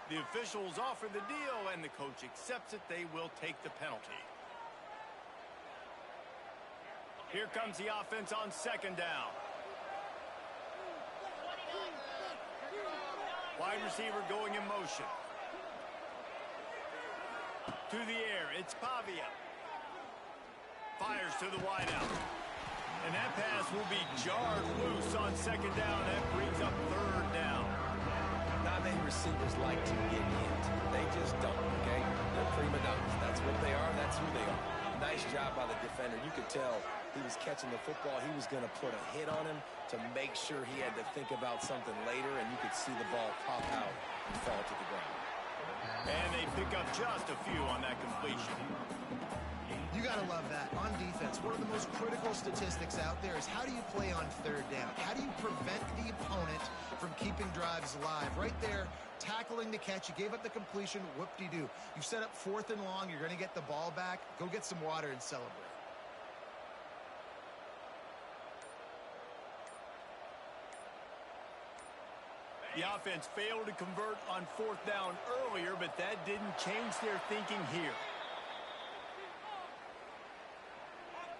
The officials offer the deal, and the coach accepts it. They will take the penalty. Here comes the offense on 2nd down. Wide receiver going in motion. To the air, it's Pavia. Fires to the wideout. And that pass will be jarred loose on 2nd down. That brings up 3rd down. Not many receivers like to get hit. They just don't, okay? They're prima donnas. That's what they are. That's who they are. Nice job by the defender. You could tell he was catching the football. He was going to put a hit on him to make sure he had to think about something later, and you could see the ball pop out and fall to the ground. And they pick up just a few on that completion. You got to love that. On defense, one of the most critical statistics out there is how do you play on 3rd down? How do you prevent the opponent from keeping drives alive? Right there, tackling the catch. You gave up the completion. Whoop-de-doo. You've set up 4th and long. You're going to get the ball back. Go get some water and celebrate. The offense failed to convert on 4th down earlier, but that didn't change their thinking here.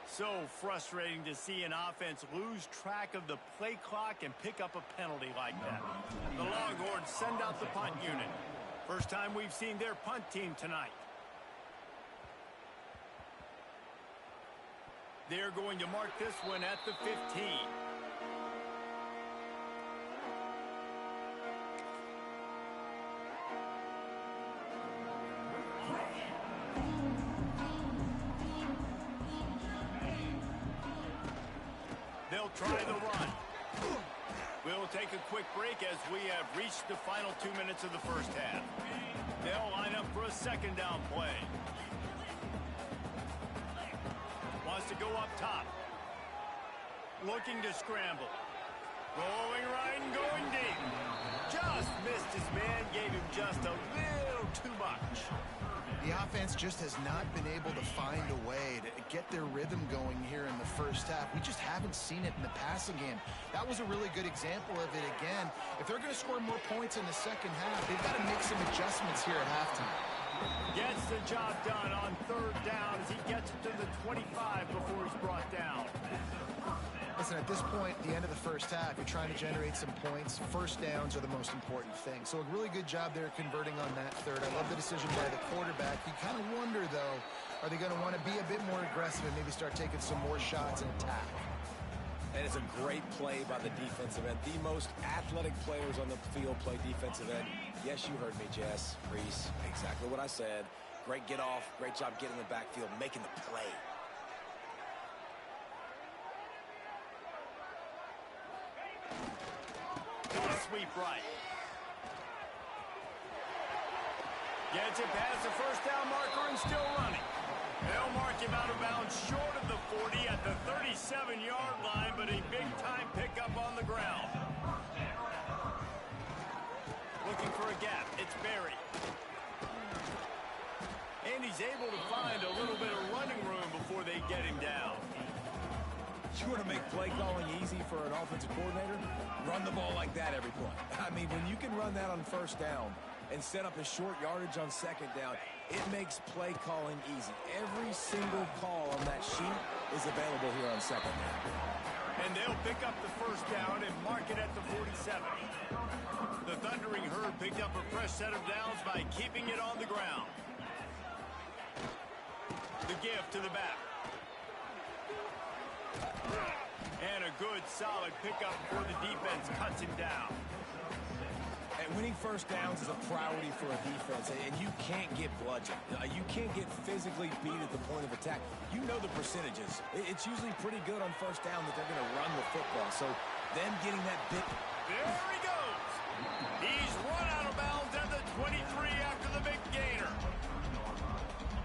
So frustrating to see an offense lose track of the play clock and pick up a penalty like that. The Longhorns send out the punt unit. First time we've seen their punt team tonight. They're going to mark this one at the 15. They'll try the run. We'll take a quick break as we have reached the final 2 minutes of the first half. They'll line up for a 2nd down play. Wants to go up top. Looking to scramble. Rolling right and going deep. Just missed his man. Gave him just a little too much. The offense just has not been able to find a way to get their rhythm going here in the first half. We just haven't seen it in the passing game. That was a really good example of it again. If they're going to score more points in the second half, they've got to make some adjustments here at halftime. Gets the job done on 3rd down as he gets it to the 25 before he's brought down. Listen, at this point, the end of the first half, you're trying to generate some points. First downs are the most important thing. So a really good job there converting on that 3rd. I love the decision by the quarterback. You kind of wonder, though, are they going to want to be a bit more aggressive and maybe start taking some more shots and attack? And it's a great play by the defensive end. The most athletic players on the field play defensive end. Yes, you heard me, Jess, Reese. Exactly what I said. Great get off. Great job getting in the backfield, making the play. Sweep right. Gets it past the first down marker and still running. They'll mark him out of bounds short of the 40 at the 37-yard line, but a big-time pickup on the ground. looking for a gap. It's Barry. And he's able to find a little bit of running room before they get him down. You want to make play calling easy for an offensive coordinator? Run the ball like that every play. I mean, when you can run that on first down and set up a short yardage on second down, it makes play calling easy. Every single call on that sheet is available here on second down. And they'll pick up the first down and mark it at the 47. The Thundering Herd picked up a fresh set of downs by keeping it on the ground. The give to the back. And a good, solid pickup before the defense cuts him down. And winning first downs is a priority for a defense, and you can't get bludgeoned. You can't get physically beat at the point of attack. You know the percentages. It's usually pretty good on first down that they're going to run the football. So them getting that big... There he goes. He's run out of bounds at the 23 after the big gainer.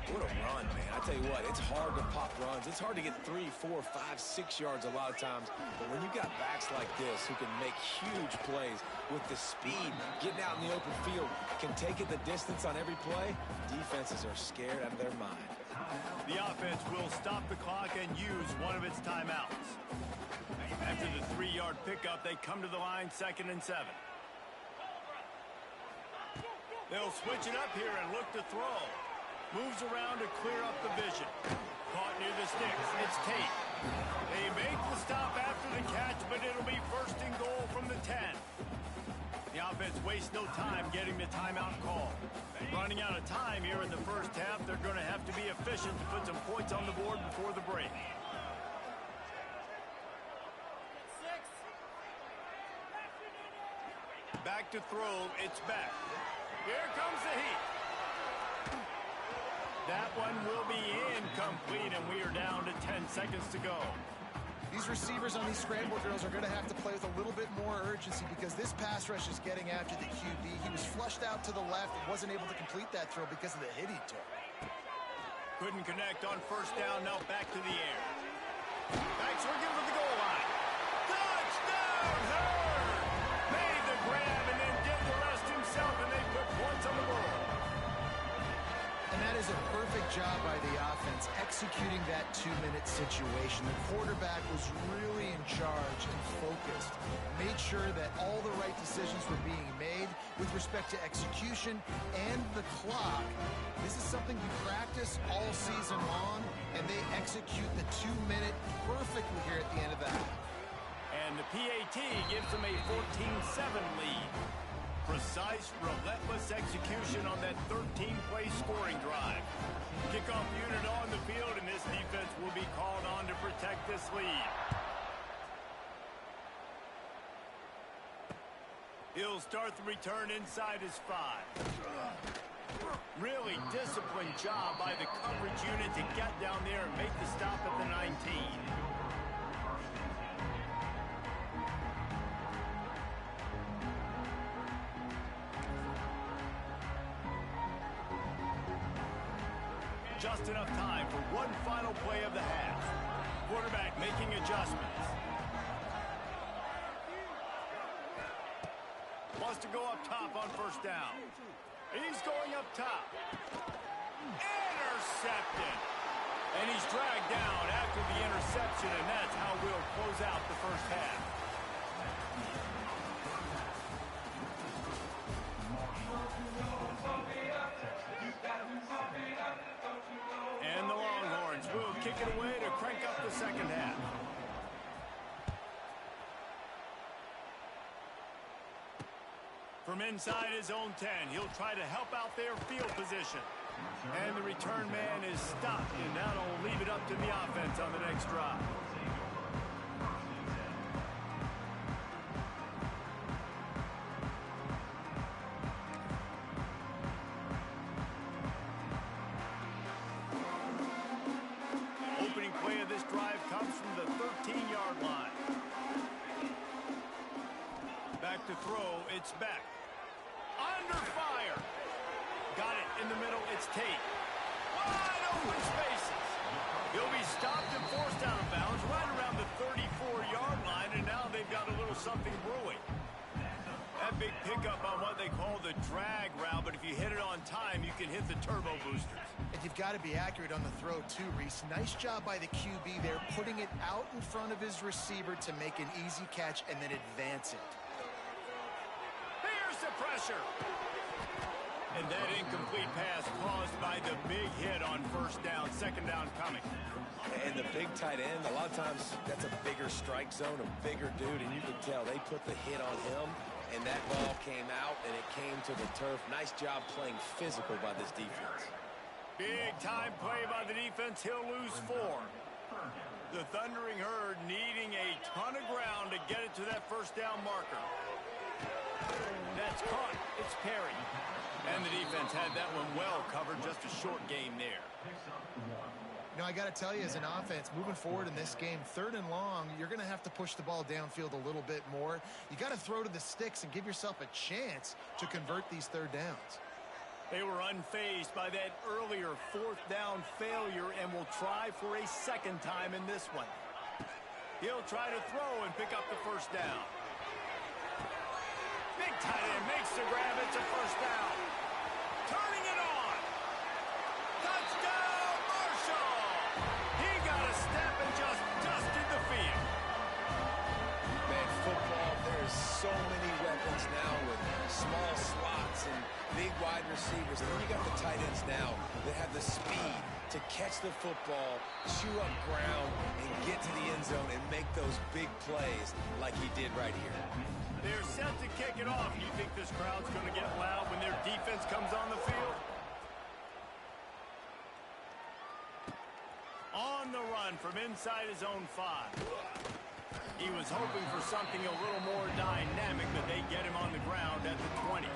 What a run, man. I tell you what, it's hard to pop runs. It's hard to get 3, 4, 5, 6 yards a lot of times. But when you got backs like this who can make huge plays with the speed, getting out in the open field, can take it the distance on every play, defenses are scared out of their mind. The offense will stop the clock and use one of its timeouts. After the 3-yard pickup, they come to the line 2nd and 7. They'll switch it up here and look to throw. Moves around to clear up the vision. Caught near the sticks. It's Tate. They make the stop after the catch, but it'll be 1st and goal from the 10. The offense wastes no time getting the timeout call. Running out of time here in the first half, they're going to have to be efficient to put some points on the board before the break. Back to throw. It's back. Here comes the heat. That one will be incomplete, and we are down to 10 seconds to go. These receivers on these scramble drills are going to have to play with a little bit more urgency because this pass rush is getting after the QB. He was flushed out to the left and wasn't able to complete that throw because of the hit he took. Couldn't connect on first down, now back to the air. Back swinging for the goal line. Touchdown, Herd! Made the grab and then did the rest himself, and they put points on the board. And that is a perfect job by the offense, executing that 2-minute situation. The quarterback was really in charge and focused. Made sure that all the right decisions were being made with respect to execution and the clock. This is something you practice all season long, and they execute the 2-minute perfectly here at the end of that. And the PAT gives them a 14-7 lead. Precise, relentless execution on that 13-play scoring drive. Kickoff unit on the field, and this defense will be called on to protect this lead. He'll start the return inside his 5. Really disciplined job by the coverage unit to get down there and make the stop at the 19. Just enough time for one final play of the half. Quarterback making adjustments. Wants to go up top on first down. He's going up top. Intercepted. And he's dragged down after the interception, and that's how we'll close out the first half. And the Longhorns will kick it away to crank up the second half. From inside his own 10, he'll try to help out their field position. And the return man is stopped, and now they'll leave it up to the offense on the next drive. Opening play of this drive comes from the 13-yard line. Back to throw, it's back. Under fire. Got it in the middle, it's Tate. Wide open spaces. He'll be stopped and forced out of bounds right around the 34-yard line, and now they've got a little something brewing. That big pickup on what they call the drag route, but if you hit it on time, you can hit the turbo boosters. And you've got to be accurate on the throw too, Reese. Nice job by the QB there, putting it out in front of his receiver to make an easy catch and then advance it. Here's the pressure. And that incomplete pass caused by the big hit on first down, second down coming. And the big tight end, a lot of times that's a bigger strike zone, a bigger dude, and you can tell they put the hit on him, and that ball came out, and it came to the turf. Nice job playing physical by this defense. Big time play by the defense. He'll lose 4. The Thundering Herd needing a ton of ground to get it to that first down marker. That's caught. It's Perry. And the defense had that one well covered. Just a short gain there. You know, I got to tell you, as an offense, moving forward in this game, 3rd and long, you're going to have to push the ball downfield a little bit more. You got to throw to the sticks and give yourself a chance to convert these 3rd downs. They were unfazed by that earlier 4th down failure and will try for a second time in this one. He'll try to throw and pick up the first down. Big tight end makes the grab. It's a first down. Turning it on. Touchdown, Marshall. He got a step and just dusted the field. Man, football, there's so many weapons now with small slots and big wide receivers. And then you got the tight ends now that have the speed to catch the football, chew up ground, and get to the end zone and make those big plays like he did right here. They're set to kick it off. You think this crowd's going to get loud when their defense comes on the field? On the run from inside his own 5. He was hoping for something a little more dynamic, but they get him on the ground at the 20.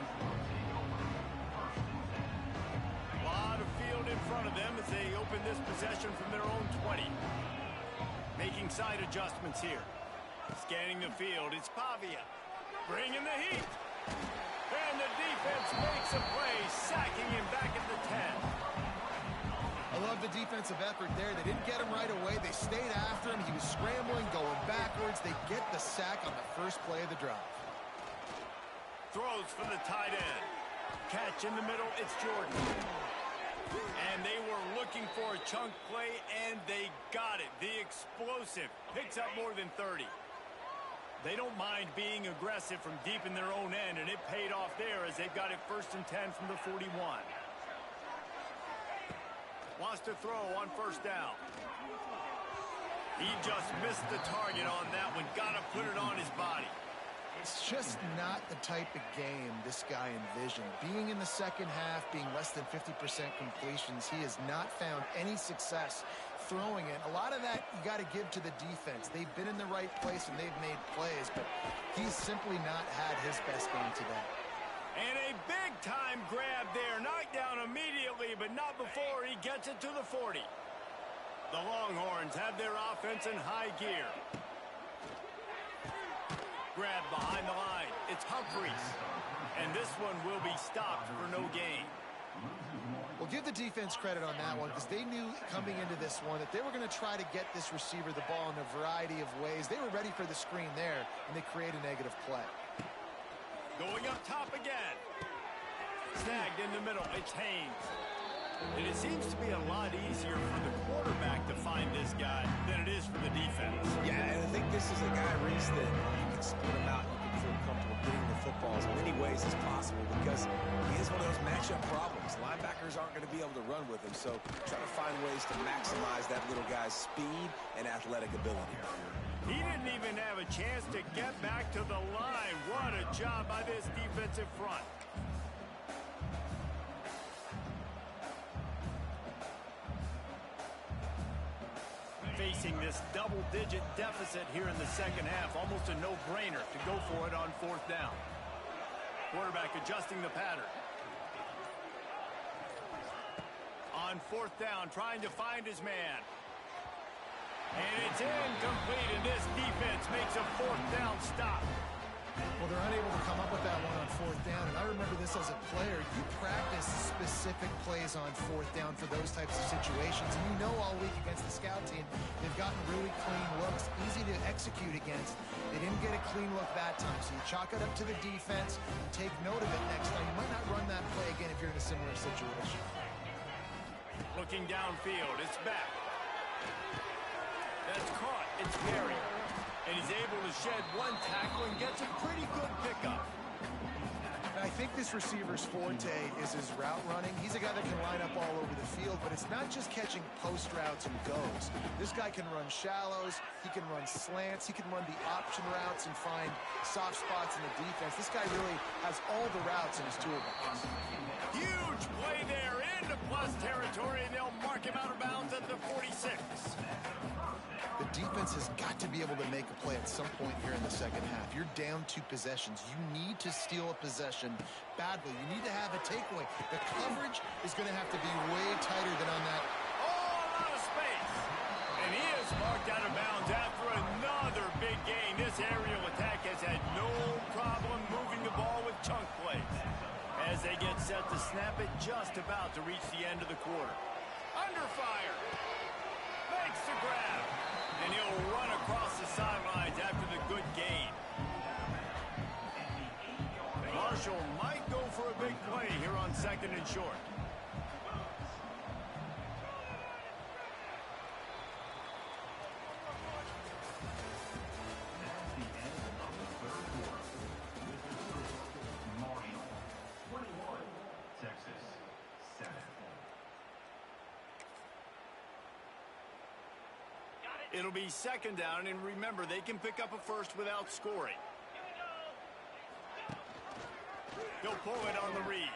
A lot of field in front of them as they open this possession from their own 20. Making side adjustments here. Scanning the field, it's Pavia. Bringing the heat. And the defense makes a play, sacking him back at the 10. I love the defensive effort there. They didn't get him right away. They stayed after him. He was scrambling, going backwards. They get the sack on the first play of the drive. Throws for the tight end. Catch in the middle, it's Jordan. And they were looking for a chunk play, and they got it. The explosive picks up more than 30. They don't mind being aggressive from deep in their own end, and it paid off there as they've got it 1st and 10 from the 41. Wants to throw on first down. He just missed the target on that one. Got to put it on his body. It's just not the type of game this guy envisioned. Being in the second half, being less than 50% completions, he has not found any success throwing it. A lot of that you got to give to the defense. They've been in the right place and they've made plays, but he's simply not had his best game today. And a big-time grab there. Knocked down immediately, but not before he gets it to the 40. The Longhorns have their offense in high gear. Grab behind the line. It's Humphreys. And this one will be stopped for no gain. Well, give the defense credit on that one because they knew coming into this one that they were going to try to get this receiver the ball in a variety of ways. They were ready for the screen there, and they create a negative play. Going up top again. Snagged in the middle. It's Haynes. And it seems to be a lot easier for the quarterback to find this guy than it is for the defense. Yeah, and I think this is a guy, Reese, that you can split him out. You can feel comfortable getting the football as many ways as possible because he is one of those matchup problems. Linebackers aren't going to be able to run with him, so try to find ways to maximize that little guy's speed and athletic ability. He didn't even have a chance to get back to the line. What a job by this defensive front. Facing this double-digit deficit here in the second half, almost a no-brainer to go for it on 4th down. Quarterback adjusting the pattern. On 4th down, trying to find his man. And it's incomplete, and this defense makes a 4th down stop. Well, they're unable to come up with that one on fourth down, and I remember this as a player. You practice specific plays on fourth down for those types of situations, and you know all week against the scout team, they've gotten really clean looks, easy to execute against. They didn't get a clean look that time, so you chalk it up to the defense and take note of it next time. You might not run that play again if you're in a similar situation. Looking downfield, it's back. That's caught, it's Perry. And he's able to shed one tackle and gets a pretty good pickup. I think this receiver's forte is his route running. He's a guy that can line up all over the field, but it's not just catching post routes and goes. This guy can run shallows, he can run slants, he can run the option routes and find soft spots in the defense. This guy really has all the routes in his toolbox. Huge play there into plus territory, and they'll mark him out of bounds at the 46. The defense has got to be able to make a play at some point here in the second half. You're down 2 possessions. You need to steal a possession badly. You need to have a takeaway. The coverage is going to have to be way tighter than on that. All out of space. And he is marked out of bounds after another big gain. This aerial attack has had no problem moving the ball with chunk plays. As they get set to snap it, just about to reach the end of the quarter. Under fire. Makes the grab. And he'll run across the sidelines after the good gain. Marshall might go for a big play here on 2nd and short. That's the end of the third quarter. Marshall, 21, Texas, 7. It'll be 2nd down, and remember, they can pick up a first without scoring. He'll pull it on the read.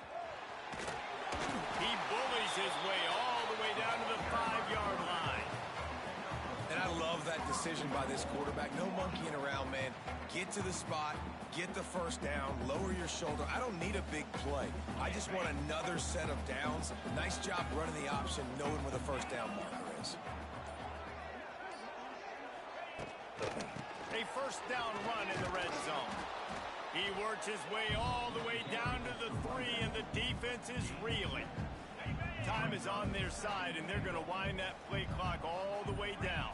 He bullies his way all the way down to the 5-yard line. And I love that decision by this quarterback. No monkeying around, man. Get to the spot, get the first down, lower your shoulder. I don't need a big play. I just want another set of downs. Nice job running the option, knowing where the first down marker is. A first down run in the red zone. He works his way all the way down to the 3, and the defense is reeling. Time is on their side, and they're going to wind that play clock all the way down.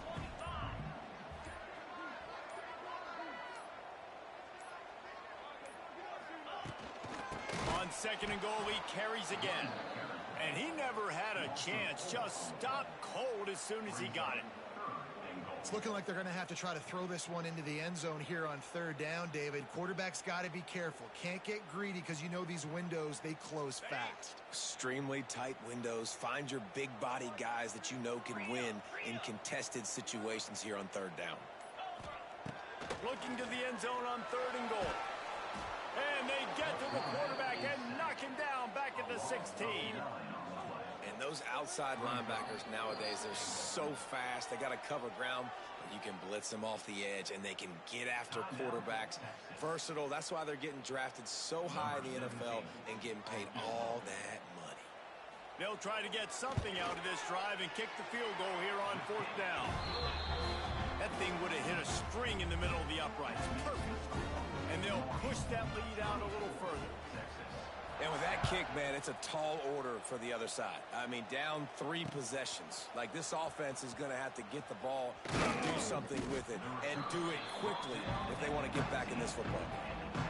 On 2nd and goal, he carries again. And he never had a chance, just stopped cold as soon as he got it. It's looking like they're going to have to try to throw this one into the end zone here on 3rd down, David. Quarterback's got to be careful. Can't get greedy because you know these windows, they close fast. Extremely tight windows. Find your big body guys that you know can win in contested situations here on 3rd down. Looking to the end zone on 3rd and goal. And they get to the quarterback and knock him down back at the 16. And those outside linebackers nowadays, they're so fast. They got to cover ground, but you can blitz them off the edge, and they can get after quarterbacks. Versatile. That's why they're getting drafted so high in the NFL and getting paid all that money. They'll try to get something out of this drive and kick the field goal here on 4th down. That thing would have hit a string in the middle of the uprights. Perfect. And they'll push that lead out a little further. And with that kick, man, it's a tall order for the other side. I mean, down 3 possessions. Like, this offense is going to have to get the ball, do something with it, and do it quickly if they want to get back in this football game.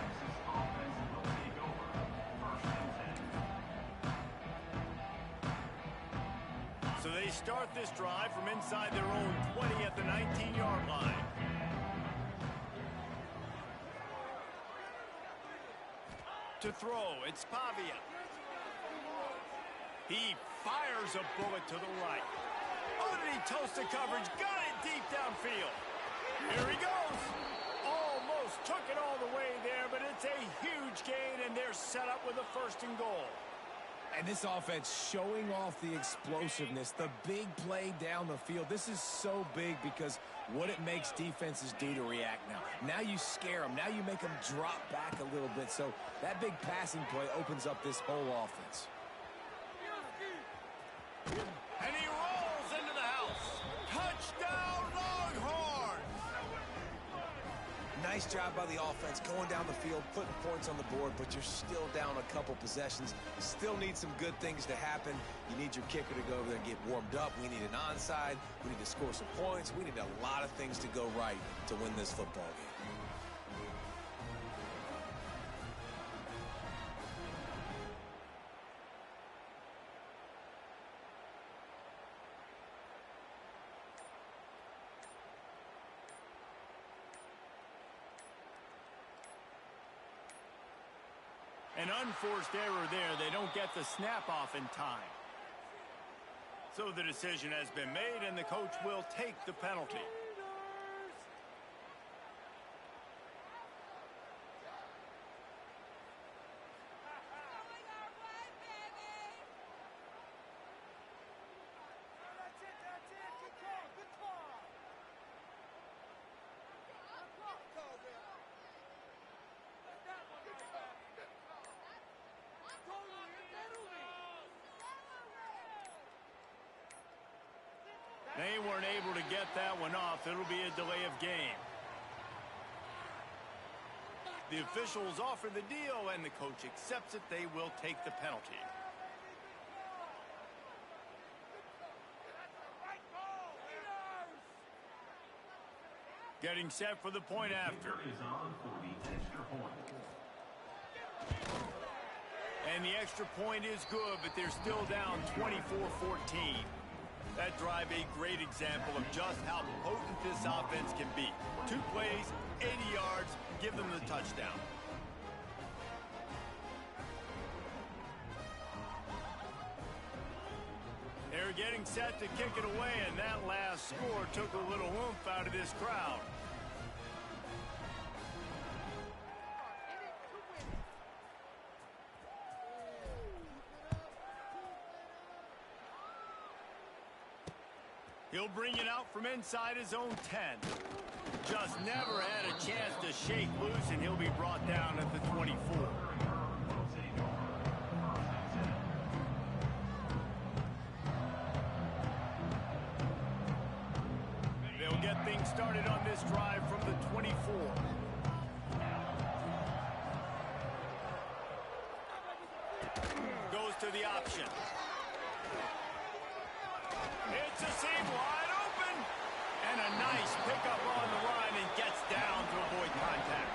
So they start this drive from inside their own 20 at the 19-yard line. To throw, it's Pavia. He fires a bullet to the right. Oh, did he toast the coverage? Got it deep downfield. Here he goes. Almost took it all the way there, but it's a huge gain, and they're set up with a 1st and goal. And this offense showing off the explosiveness, the big play down the field. This is so big because what it makes defenses do to react now. Now you scare them. Now you make them drop back a little bit. So that big passing play opens up this whole offense. And he rolls into the house. Touchdown, Longhorns! Nice job by the offense going down the field, putting points on the board, but you're still down a couple possessions. You still need some good things to happen. You need your kicker to go over there and get warmed up. We need an onside. We need to score some points. We need a lot of things to go right to win this football game. An unforced error there. They don't get the snap off in time. So the decision has been made, and the coach will take the penalty. They weren't able to get that one off. It'll be a delay of game. The officials offer the deal, and the coach accepts it. They will take the penalty. Getting set for the point after. Is on for the extra point. And the extra point is good, but they're still down 24-14. That drive a great example of just how potent this offense can be. 2 plays, 80 yards, give them the touchdown. They're getting set to kick it away, and that last score took a little oomph out of this crowd. He'll bring it out from inside his own 10. Just never had a chance to shake loose, and he'll be brought down at the 24. They'll get things started on this drive from the 24. Goes to the option. It's a seam wide open. And a nice pickup on the line and gets down to avoid contact.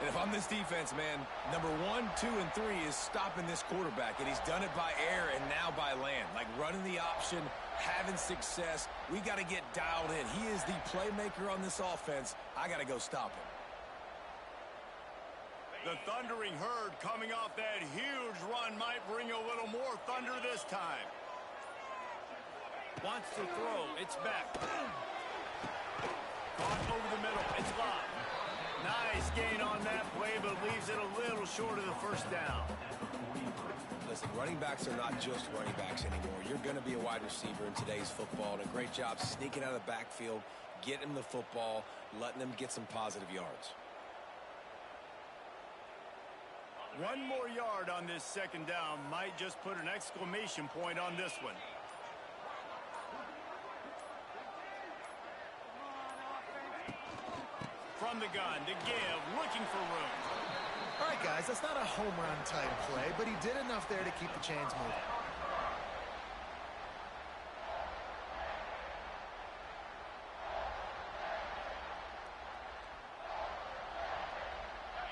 And if I'm this defense, man, number 1, 2, and 3 is stopping this quarterback. And he's done it by air and now by land. Like running the option, having success. We got to get dialed in. He is the playmaker on this offense. I got to go stop him. The thundering herd coming off that huge run might bring a little more thunder this time. Wants to throw. It's back. Caught over the middle. It's locked. Nice gain on that play, but leaves it a little short of the first down. Listen, running backs are not just running backs anymore. You're going to be a wide receiver in today's football, and a great job sneaking out of the backfield, getting them the football, letting them get some positive yards. 1 more yard on this second down might just put an exclamation point on this one. From the gun to give, looking for room. All right, guys, that's not a home run type play, but he did enough there to keep the chains moving.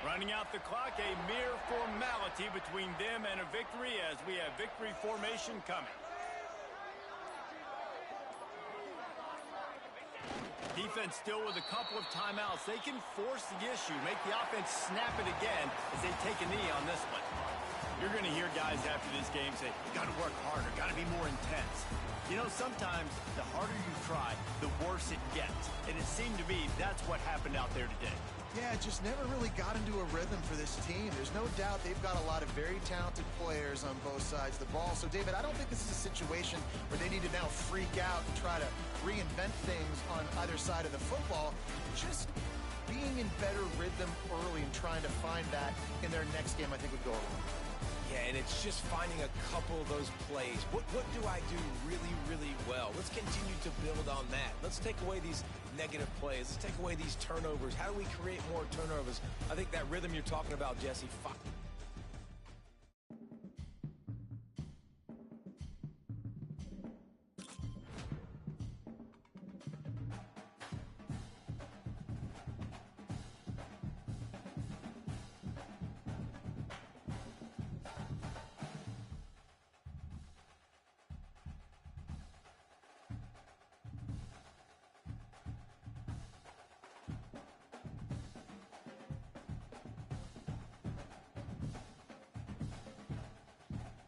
Running out the clock, a mere formality between them and a victory as we have victory formation coming. Defense still with a couple of timeouts. They can force the issue, make the offense snap it again as they take a knee on this one. You're going to hear guys after this game say, you got to work harder, got to be more intense. You know, sometimes the harder you try, the worse it gets. And it seemed to me that's what happened out there today. Yeah, just never really got into a rhythm for this team. There's no doubt they've got a lot of very talented players on both sides of the ball. So, David, I don't think this is a situation where they need to now freak out and try to reinvent things on either side of the football. Just being in better rhythm early and trying to find that in their next game, I think, would go a long way. Yeah, and it's just finding a couple of those plays. What do I do really, really well? Let's continue to build on that. Let's take away these negative plays. Let's take away these turnovers. How do we create more turnovers? I think that rhythm you're talking about, Jesse,